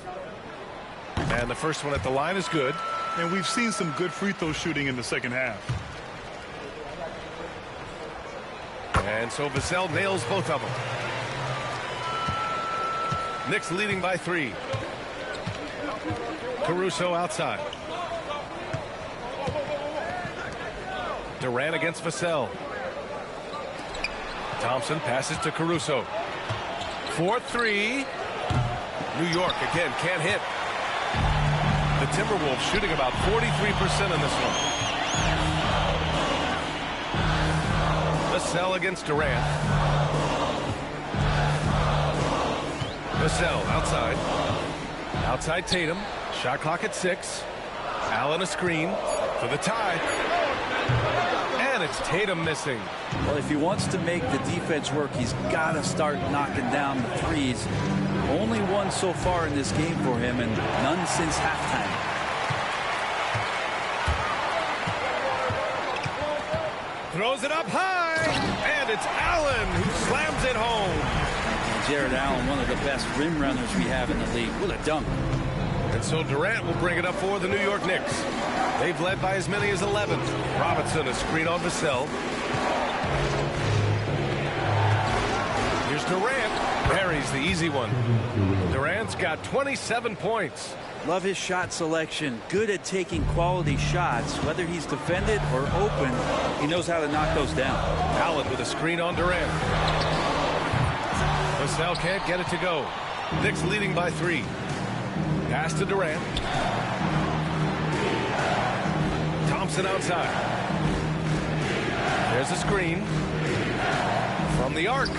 And the first one at the line is good. And we've seen some good free throw shooting in the second half. And so Vassell nails both of them. Knicks leading by 3. Caruso outside. Durant against Vassell. Thompson passes to Caruso. 4-3. New York again can't hit. The Timberwolves shooting about 43% in this one. Vassell against Durant. Vassell outside. Outside Tatum. Shot clock at 6. Allen a screen for the tie. And it's Tatum missing. Well, if he wants to make the defense work, he's got to start knocking down the threes. Only one so far in this game for him, and none since halftime. Throws it up high, and it's Allen who slams it home. And Jared Allen, one of the best rim runners we have in the league. What a dunk. And so Durant will bring it up for the New York Knicks. They've led by as many as 11. Robinson a screen on Vassell. Here's Durant. Buries the easy one. Durant's got 27 points. Love his shot selection. Good at taking quality shots. Whether he's defended or open, he knows how to knock those down. Allen with a screen on Durant. Vassell can't get it to go. Knicks leading by 3. Pass to Durant. Thompson outside. There's a screen. From the arc.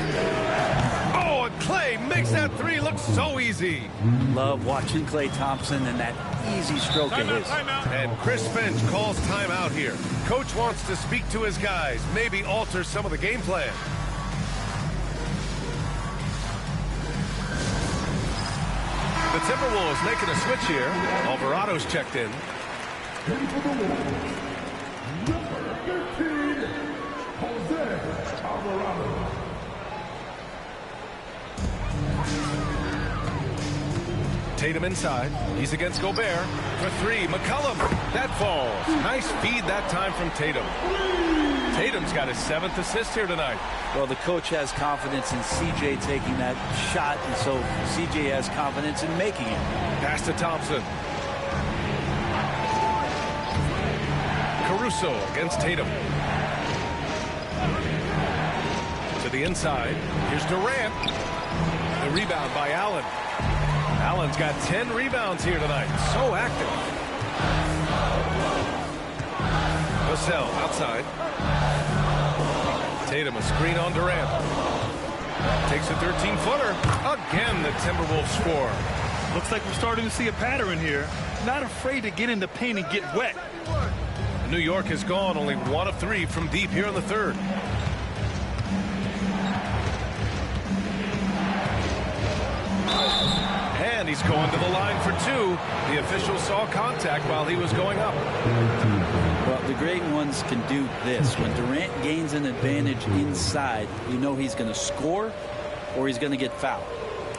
Oh, and Klay makes that 3 look so easy. Love watching Klay Thompson and that easy stroke of his. And Chris Finch calls timeout here. Coach wants to speak to his guys, maybe alter some of the game plan. The Timberwolves making a switch here. Alvarado's checked in. Tatum inside. He's against Gobert. For 3, McCollum. That falls. Nice feed that time from Tatum. Tatum's got his 7th assist here tonight. Well, the coach has confidence in CJ taking that shot, and so CJ has confidence in making it. Pass to Thompson. Caruso against Tatum. To the inside. Here's Durant. The rebound by Allen. Allen's got 10 rebounds here tonight. So active. Vassell outside. Tatum a screen on Durant. Takes a 13-footer. Again, the Timberwolves score. Looks like we're starting to see a pattern here. Not afraid to get in the paint and get wet. New York has gone only 1 of 3 from deep here in the 3rd. And he's going to the line for 2. The official saw contact while he was going up. Well, the great ones can do this. When Durant gains an advantage inside, you know he's going to score or he's going to get fouled.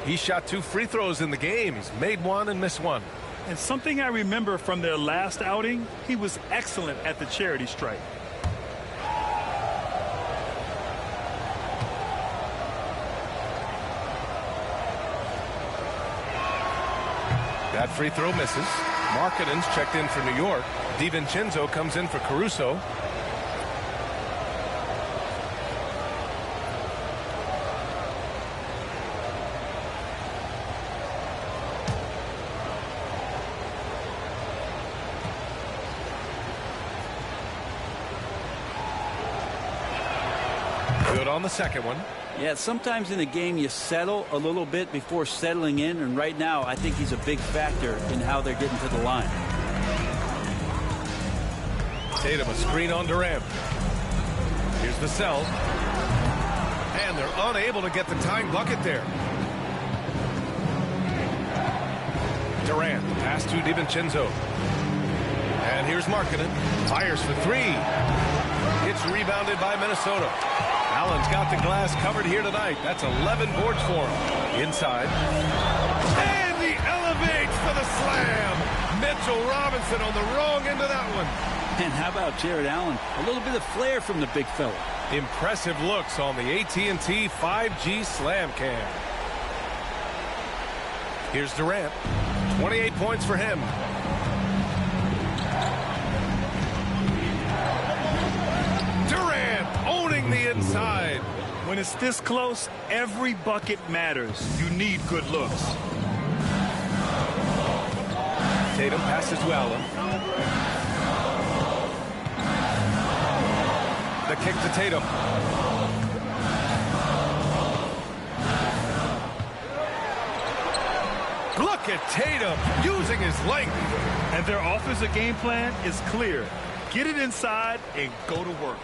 He shot 2 free throws in the game. He's made 1 and missed 1. And something I remember from their last outing, he was excellent at the charity stripe. That free throw misses. Markkanen's checked in for New York. DiVincenzo comes in for Caruso. Good on the second one. Yeah, sometimes in a game you settle a little bit before settling in, and right now I think he's a big factor in how they're getting to the line. Tatum a screen on Durant. Here's Vassell. And they're unable to get the tying bucket there. Durant, pass to DiVincenzo. And here's Markkanen. Fires for 3. It's rebounded by Minnesota. Allen's got the glass covered here tonight. That's 11 boards for him. Inside. And he elevates for the slam. Mitchell Robinson on the wrong end of that one. And how about Jared Allen? A little bit of flair from the big fella. Impressive looks on the AT&T 5G Slam Cam. Here's Durant. 28 points for him. Durant owning the inside. When it's this close, every bucket matters. You need good looks. Tatum passes to Allen. The kick to Tatum. Look at Tatum using his length. And their offensive game plan is clear. Get it inside and go to work.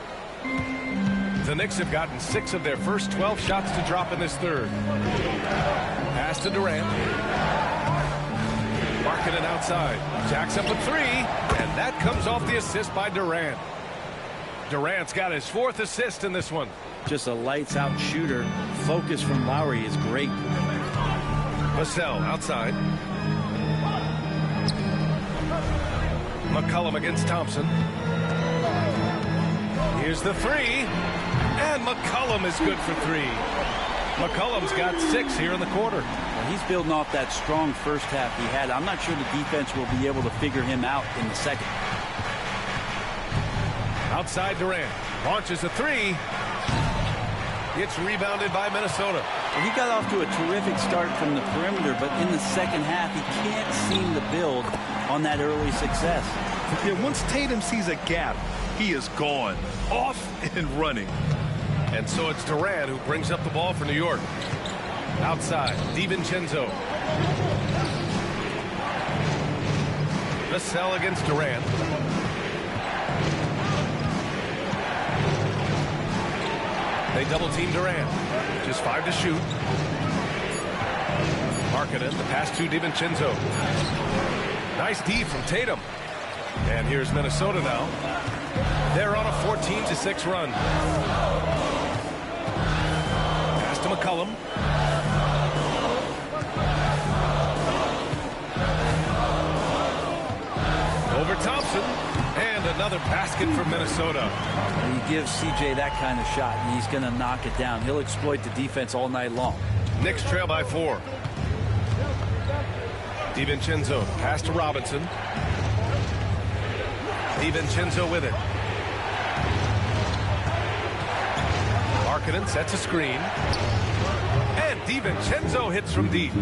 The Knicks have gotten 6 of their first 12 shots to drop in this third. Pass to Durant. Markkanen outside. Jacks up a 3, and that comes off the assist by Durant. Durant's got his 4th assist in this one. Just a lights-out shooter. Focus from Lowry is great. Vassell outside. McCollum against Thompson. Here's the 3. And McCollum is good for 3. McCollum's got 6 here in the quarter. Well, he's building off that strong first half he had. I'm not sure the defense will be able to figure him out in the second. Outside Durant. Launches a 3. It's rebounded by Minnesota. Well, he got off to a terrific start from the perimeter, but in the second half, he can't seem to build on that early success. Yeah, once Tatum sees a gap, he is gone, off and running. And so it's Durant who brings up the ball for New York. Outside, DiVincenzo. Vassell against Durant. They double-team Durant. Just 5 to shoot. Markkanen, the pass to DiVincenzo. Nice D from Tatum. And here's Minnesota now. They're on a 14-6 run. Pass to McCollum. Over Thompson. And another basket for Minnesota. You give CJ that kind of shot, and he's going to knock it down. He'll exploit the defense all night long. Knicks trail by 4. DiVincenzo, pass to Robinson. DiVincenzo with it. Markkanen sets a screen. And DiVincenzo hits from deep.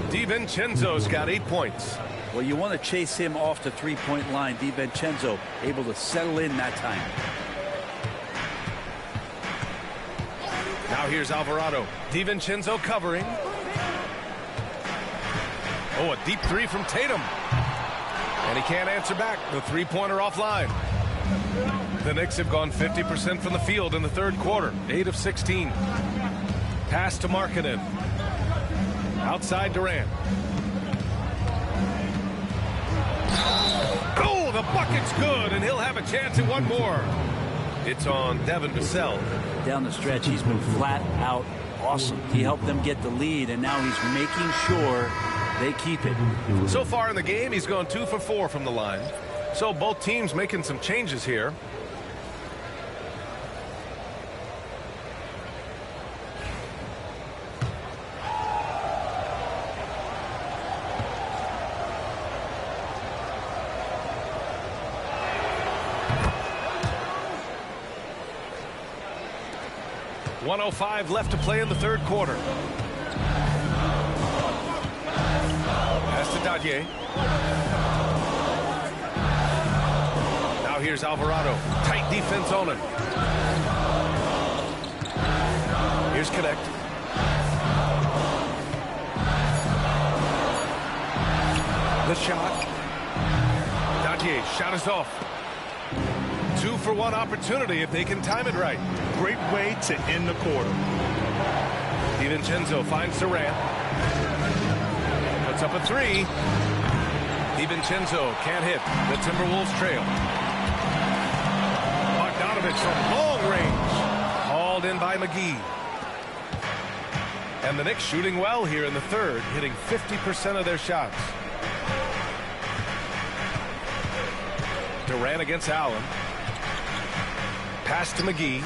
DiVincenzo's got 8 points. Well, you want to chase him off the three-point line. DiVincenzo able to settle in that time. Now here's Alvarado. DiVincenzo covering. Oh, a deep 3 from Tatum. And he can't answer back. The three-pointer offline. The Knicks have gone 50% from the field in the third quarter. 8 of 16. Pass to Markkanen. Outside Durant. Oh, the bucket's good, and he'll have a chance at one more. It's on Devin Vassell. Down the stretch, he's been flat out awesome. He helped them get the lead, and now he's making sure they keep it. So far in the game, he's gone 2 for 4 from the line. So both teams making some changes here. .105 left to play in the third quarter. Pass to Dadye. Now here's Alvarado. Tight defense on him. Here's Connect. The shot. Dadye, shot is off. 2 for 1 opportunity if they can time it right. Great way to end the quarter. DiVincenzo finds Durant. Puts up a 3. DiVincenzo can't hit. The Timberwolves trail. Bogdanovich from long range. Hauled in by McGee. And the Knicks shooting well here in the third, hitting 50% of their shots. Durant against Allen. Pass to McGee.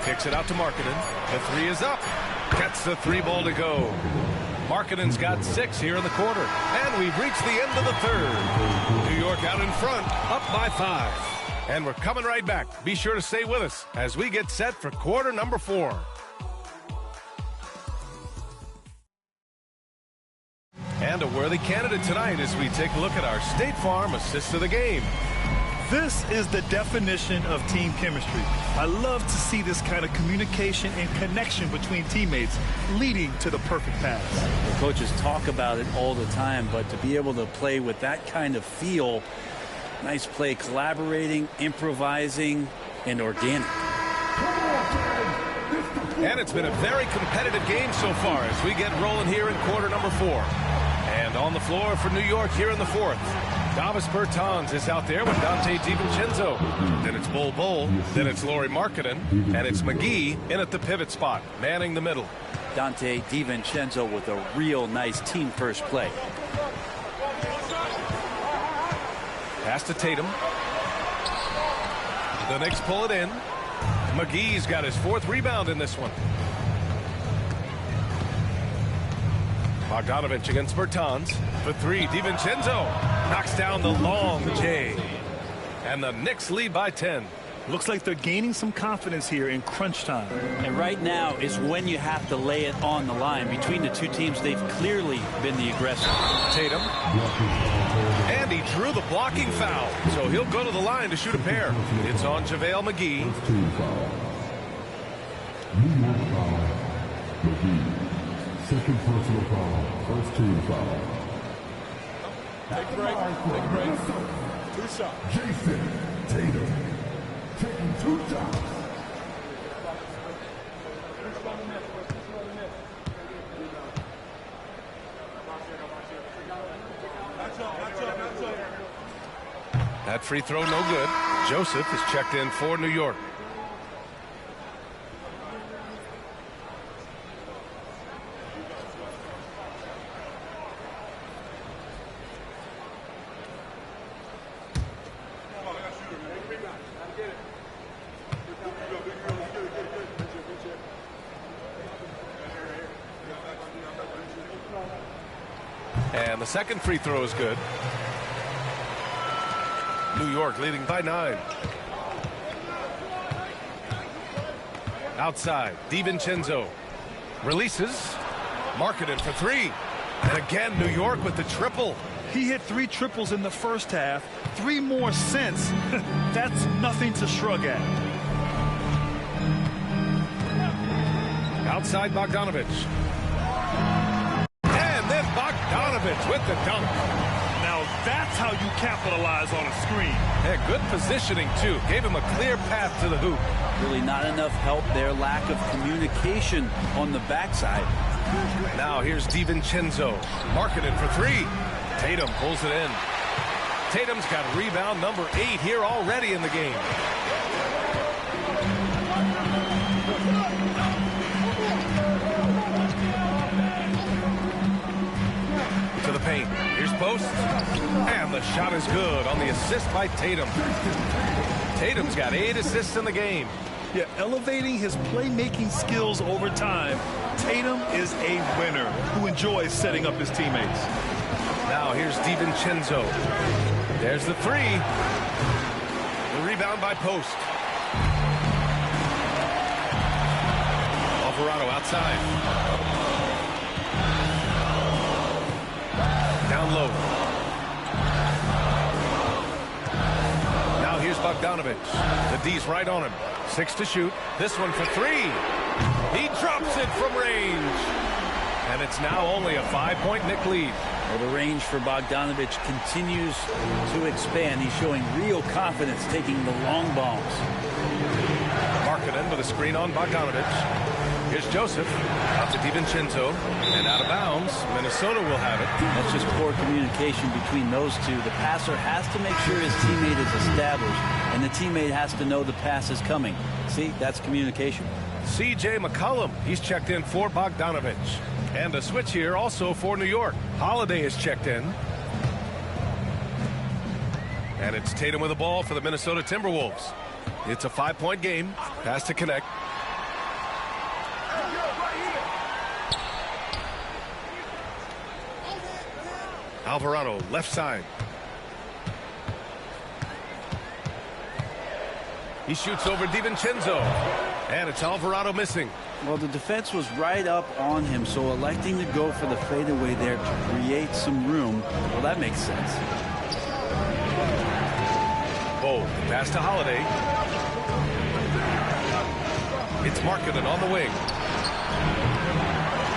Kicks it out to Markkanen. The 3 is up. Gets the 3 ball to go. Markkanen's got 6 here in the quarter. And we've reached the end of the third. New York out in front, up by 5. And we're coming right back. Be sure to stay with us as we get set for quarter number 4. And a worthy candidate tonight as we take a look at our State Farm assist of the game. This is the definition of team chemistry. I love to see this kind of communication and connection between teammates leading to the perfect pass. The coaches talk about it all the time, but to be able to play with that kind of feel, nice play, collaborating, improvising, and organic. And it's been a very competitive game so far as we get rolling here in quarter number 4. And on the floor for New York here in the 4th. Davis Bertans is out there with Donte DiVincenzo. Then it's Bol Bol. Then it's Lauri Markkanen. And it's McGee in at the pivot spot, manning the middle. Donte DiVincenzo with a real nice team first play. Pass to Tatum. The Knicks pull it in. McGee's got his 4th rebound in this one. Bogdanovich against Bertans. For 3, DiVincenzo knocks down the long J. And the Knicks lead by 10. Looks like they're gaining some confidence here in crunch time. And right now is when you have to lay it on the line. Between the two teams, they've clearly been the aggressor. Tatum. And he drew the blocking foul. So he'll go to the line to shoot a pair. It's on JaVale McGee. New York foul. McGee. Second personal foul. First team foul. Take a break. Take a break. 2 shots. Jason Tatum. Taking 2 shots. That free throw no good. Joseph is checked in for New York. And the second free throw is good. New York leading by 9. Outside, DiVincenzo releases. Markkanen for 3. And again, New York with the triple. He hit 3 triples in the first half. 3 more since. That's nothing to shrug at. Outside Bogdanovich. And then Bogdanovich with the dunk. Now that's how you capitalize on a screen. Yeah, good positioning, too. Gave him a clear path to the hoop. Really not enough help there. Lack of communication on the backside. Now here's DiVincenzo. Markkanen for 3. Tatum pulls it in. Tatum's got rebound number 8 here already in the game. To the paint. Here's post. And the shot is good on the assist by Tatum. Tatum's got 8 assists in the game. Yeah, elevating his playmaking skills over time. Tatum is a winner who enjoys setting up his teammates. Now here's DiVincenzo. There's the 3. The rebound by Post. Alvarado outside. Down low. Now here's Bogdanovich. The D's right on him. 6 to shoot. This one for 3. He drops it from range. And it's now only a 5-point Knick lead. Well, the range for Bogdanovich continues to expand. He's showing real confidence taking the long bombs. Markkanen with a screen on Bogdanovich. Here's Joseph. Out to DiVincenzo. And out of bounds. Minnesota will have it. That's just poor communication between those two. The passer has to make sure his teammate is established, and the teammate has to know the pass is coming. See, that's communication. C.J. McCollum. He's checked in for Bogdanovich. And a switch here also for New York. Holiday is checked in. And it's Tatum with the ball for the Minnesota Timberwolves. It's a 5-point game. Pass to connect. Alvarado, left side. He shoots over DiVincenzo. And it's Alvarado missing. Well, the defense was right up on him, so electing to go for the fadeaway there to create some room, well, that makes sense. Oh, pass to Holiday. It's Markkanen on the wing.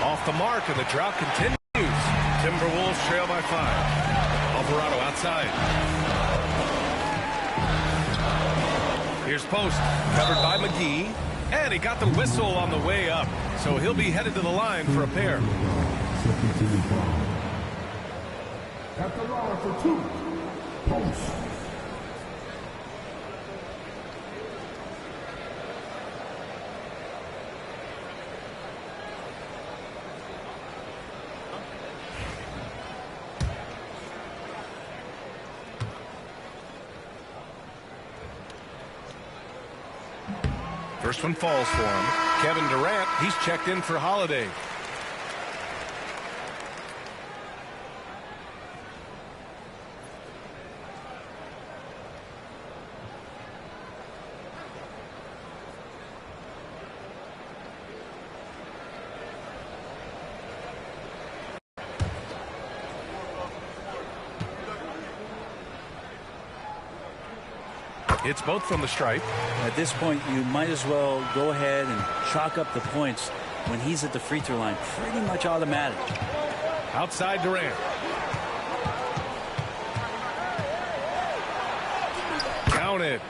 Off the mark, and the drought continues. Timberwolves trail by 5. Alvarado outside. Here's Post, covered by McGee. And he got the whistle on the way up. So he'll be headed to the line for a pair. At the line for 2, Post. First one falls for him. Kevin Durant, he's checked in for Holiday. It's both from the stripe. At this point, you might as well go ahead and chalk up the points when he's at the free throw line. Pretty much automatic. Outside Durant. Count it.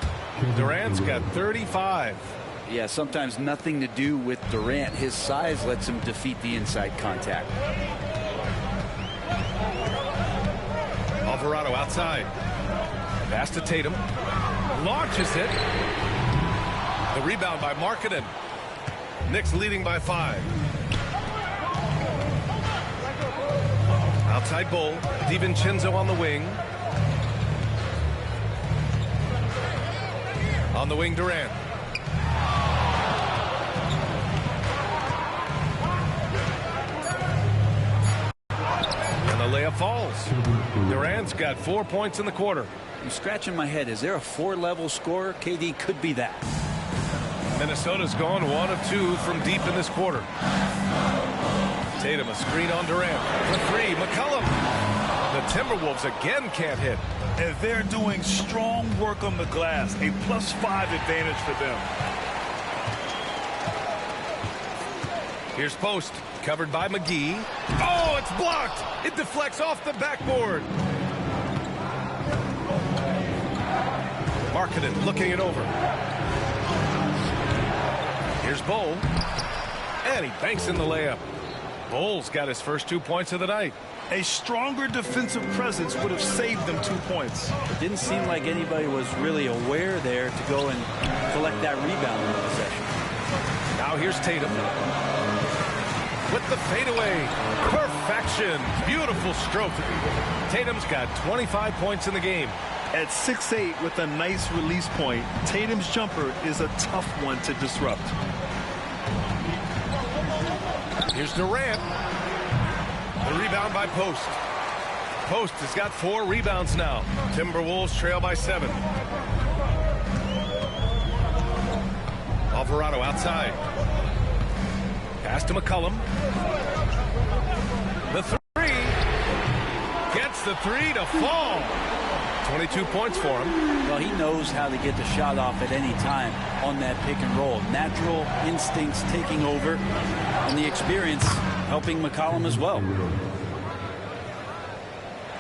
Durant's got 35. Yeah, sometimes nothing to do with Durant. His size lets him defeat the inside contact. Alvarado outside. Pass to Tatum. Launches it. The rebound by Markkanen. Knicks leading by 5. Outside Bull. DiVincenzo on the wing. On the wing, Durant. And the layup falls. Durant's got 4 points in the quarter. I'm scratching my head. Is there a 4-level scorer? KD could be that. Minnesota's gone 1 of 2 from deep in this quarter. Tatum, a screen on Durant. For 3, McCollum. The Timberwolves again can't hit. And they're doing strong work on the glass. A +5 advantage for them. Here's Post, covered by McGee. Oh, it's blocked. It deflects off the backboard. Markkanen looking it over. Here's Bull. And he banks in the layup. Bull's got his first 2 points of the night. A stronger defensive presence would have saved them 2 points. It didn't seem like anybody was really aware there to go and collect that rebound in the possession. Now here's Tatum. With the fadeaway. Perfection. Beautiful stroke. Tatum's got 25 points in the game. At 6'8" with a nice release point, Tatum's jumper is a tough one to disrupt. Here's Durant. The rebound by Post. Post has got 4 rebounds now. Timberwolves trail by 7. Alvarado outside. Pass to McCollum. The 3. Gets the 3 to fall. 22 points for him. Well, he knows how to get the shot off at any time on that pick and roll. Natural instincts taking over, and the experience helping McCollum as well.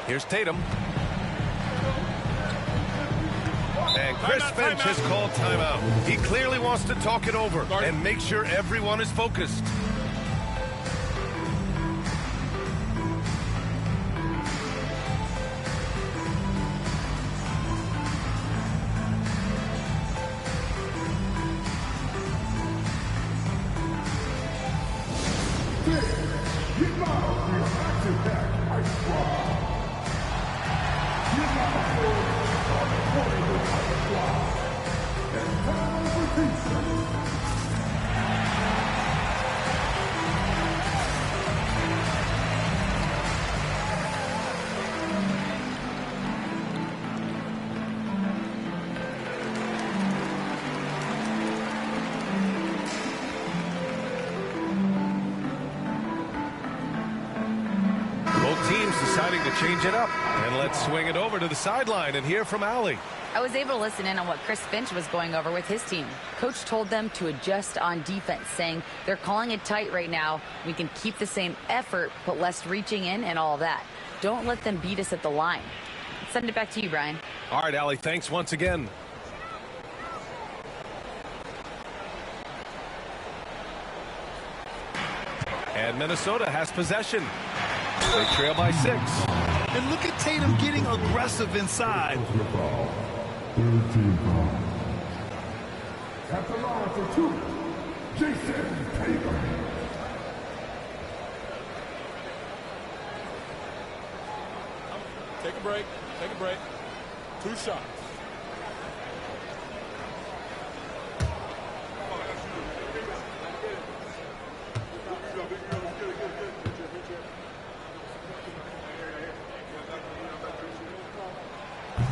Here's Tatum. And Chris Finch has called timeout. He clearly wants to talk it over and make sure everyone is focused. deciding to change it up. And let's swing it over to the sideline and hear from Allie. I was able to listen in on what Chris Finch was going over with his team. Coach told them to adjust on defense, saying they're calling it tight right now. We can keep the same effort, but less reaching in and all that. Don't let them beat us at the line. Send it back to you, Brian. All right, Allie, thanks once again. And Minnesota has possession. They trail by 6. And look at Tatum getting aggressive inside. Third team foul. At the line for 2, Jason Tatum. Take a break. Take a break. 2 shots.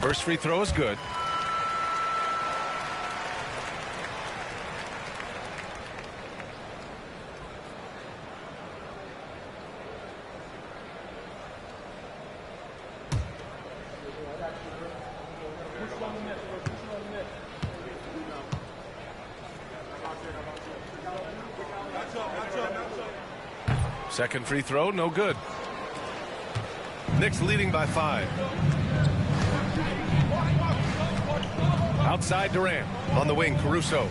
First free throw is good. Second free throw, no good. Knicks leading by 5. Outside Durant. On the wing, Caruso.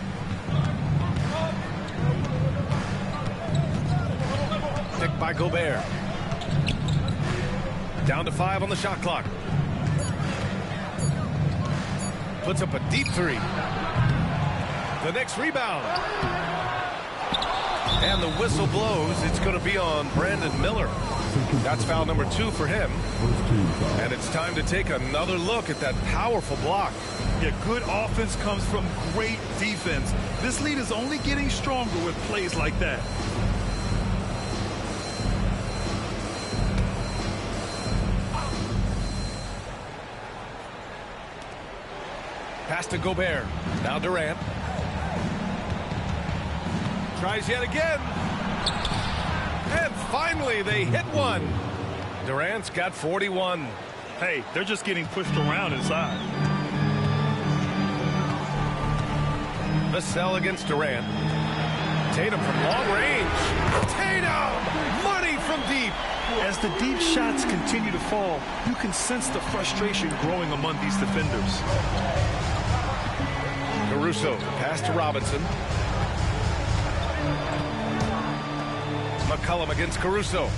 Picked by Gobert. Down to 5 on the shot clock. Puts up a deep 3. The Knicks rebound. And the whistle blows. It's going to be on Brandon Miller. That's foul number 2 for him. And it's time to take another look at that powerful block. Yeah, good offense comes from great defense. This lead is only getting stronger with plays like that. Pass to Gobert. Now Durant. Tries yet again. And finally, they hit one. Durant's got 41. Hey, they're just getting pushed around inside. Vassell against Durant. Tatum from long range. Tatum! Money from deep. As the deep shots continue to fall, you can sense the frustration growing among these defenders. Caruso, pass to Robinson. McCollum against Caruso.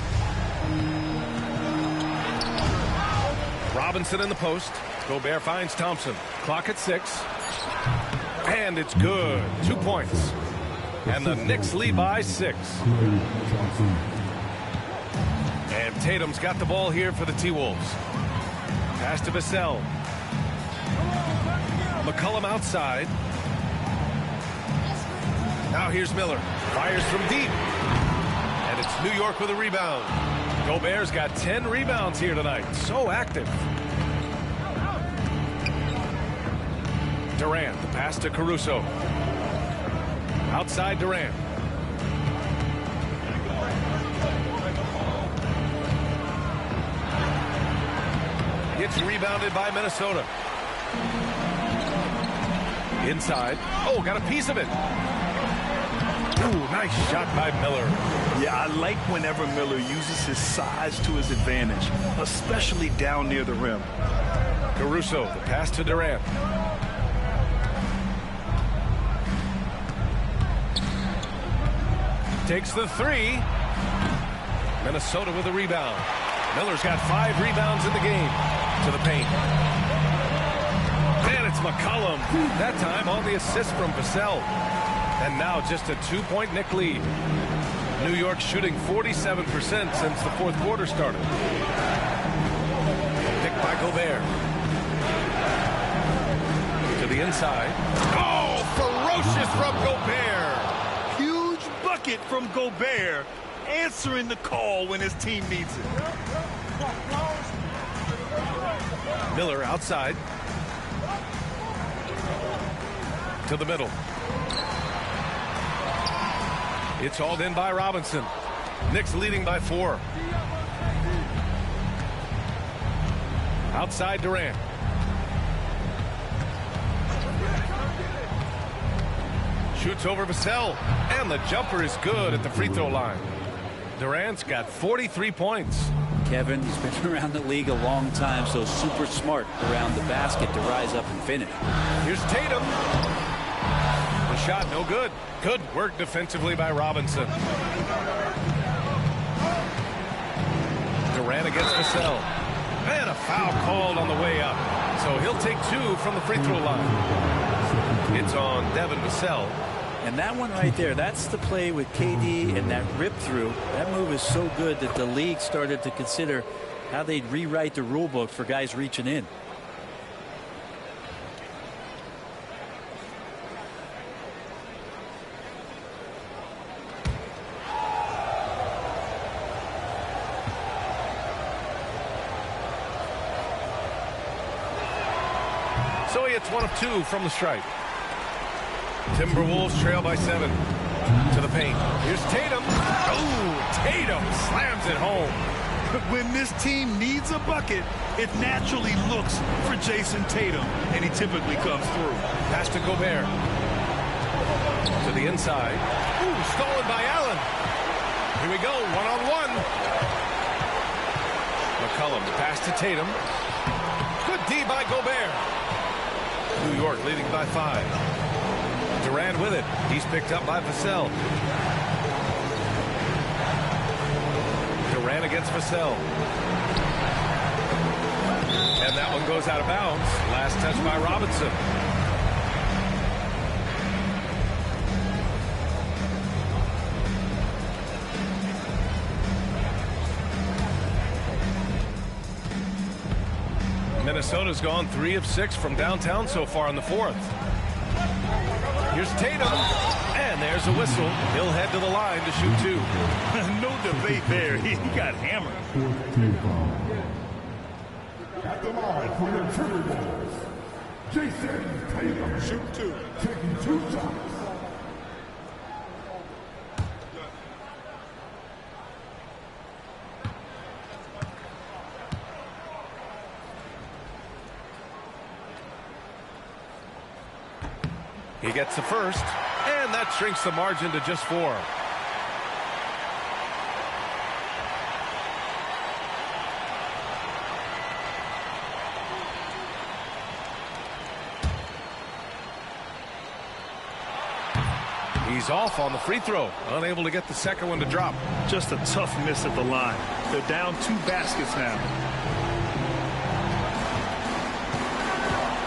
Robinson in the post. Gobert finds Thompson. Clock at 6. And it's good. 2 points. And the Knicks lead by 6. And Tatum's got the ball here for the T-Wolves. Pass to Vassell. McCollum outside. Now here's Miller. Fires from deep. And it's New York with a rebound. Gobert's got 10 rebounds here tonight. So active. Durant, the pass to Caruso. Outside Durant. It's rebounded by Minnesota. Inside. Oh, got a piece of it. Ooh, nice shot by Miller. Yeah, I like whenever Miller uses his size to his advantage, especially down near the rim. Caruso, the pass to Durant. Takes the 3. Minnesota with a rebound. Miller's got 5 rebounds in the game. To the paint. And it's McCollum. That time on the assist from Vassell. And now just a 2-point Knick lead. New York shooting 47% since the fourth quarter started. Picked by Gobert. To the inside. Oh, ferocious from Gobert. Huge bucket from Gobert, answering the call when his team needs it. Miller outside. To the middle. It's hauled in by Robinson. Knicks leading by 4. Outside Durant. Shoots over Vassell, and the jumper is good at the free throw line. Durant's got 43 points. Kevin, he's been around the league a long time, so super smart around the basket to rise up and finish. Here's Tatum. The shot no good. Good work defensively by Robinson. Durant against Vassell. And a foul called on the way up. So he'll take 2 from the free throw line. It's on Devin Vassell. And that one right there, that's the play with KD and that rip through. That move is so good that the league started to consider how they'd rewrite the rule book for guys reaching in. So he hits 1 of 2 from the stripe. Timberwolves trail by 7 to the paint. Here's Tatum. Oh, Tatum slams it home. When this team needs a bucket, it naturally looks for Jason Tatum, and he typically comes through. Pass to Gobert. To the inside. Ooh, stolen by Allen. Here we go, one-on-one. McCollum, pass to Tatum. Good D by Gobert. New York leading by 5. Durant with it. He's picked up by Vassell. Durant against Vassell. And that one goes out of bounds. Last touch by Robinson. Minnesota's gone 3 of 6 from downtown so far in the 4th. Here's Tatum, and there's a whistle. He'll head to the line to shoot 2. No debate there. He got hammered. At the line for the Timberwolves, Jason Tatum. Shoot 2. Taking 2 shots. He gets the first, and that shrinks the margin to just 4. He's off on the free throw, unable to get the second one to drop. Just a tough miss at the line. They're down 2 baskets now.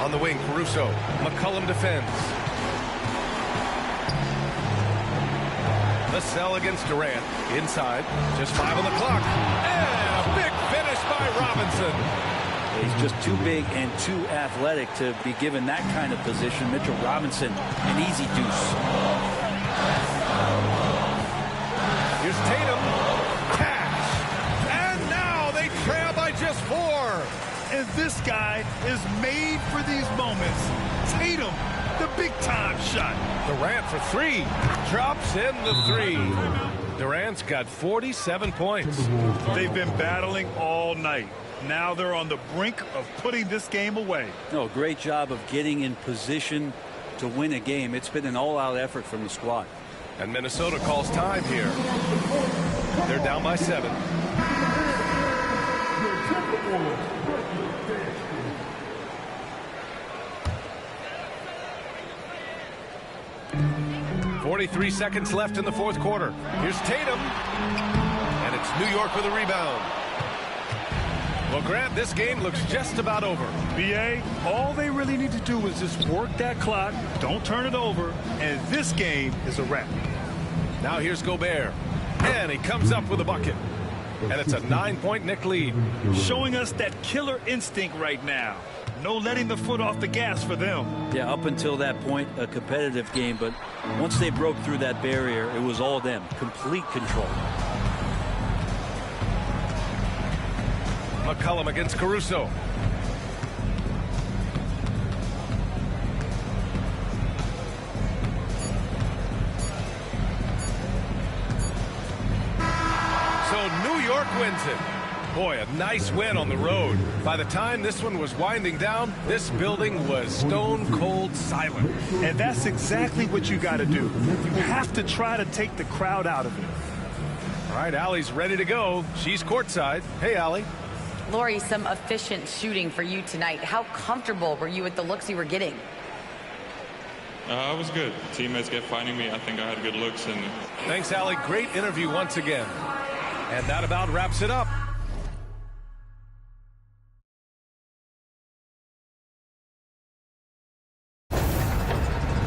On the wing, Caruso. McCollum defends. Vassell against Durant. Inside. Just 5 on the clock. And a big finish by Robinson. He's just too big and too athletic to be given that kind of position. Mitchell Robinson, an easy deuce. Here's Tatum. Cash. And now they trail by just 4. And this guy is made for these moments. Tatum, the big-time shot. Durant for 3. Drops in the 3. Durant's got 47 points. They've been battling all night. Now they're on the brink of putting this game away. No, great job of getting in position to win a game. It's been an all-out effort from the squad. And Minnesota calls time here. They're down by 7. 43 seconds left in the 4th quarter. Here's Tatum. And it's New York with a rebound. Well, Grant, this game looks just about over. BA, all they really need to do is just work that clock, don't turn it over, and this game is a wrap. Now here's Gobert. And he comes up with a bucket. And it's a 9-point Knick lead. Showing us that killer instinct right now. No letting the foot off the gas for them. Yeah, up until that point, a competitive game. But once they broke through that barrier, it was all them. Complete control. McCollum against Caruso. So New York wins it. Boy, a nice win on the road. By the time this one was winding down, this building was stone cold silent. And that's exactly what you got to do. You have to try to take the crowd out of it. All right, Allie's ready to go. She's courtside. Hey, Allie. Lori, some efficient shooting for you tonight. How comfortable were you with the looks you were getting? I was good. Teammates kept finding me. I think I had good looks. And thanks, Allie. Great interview once again. And that about wraps it up.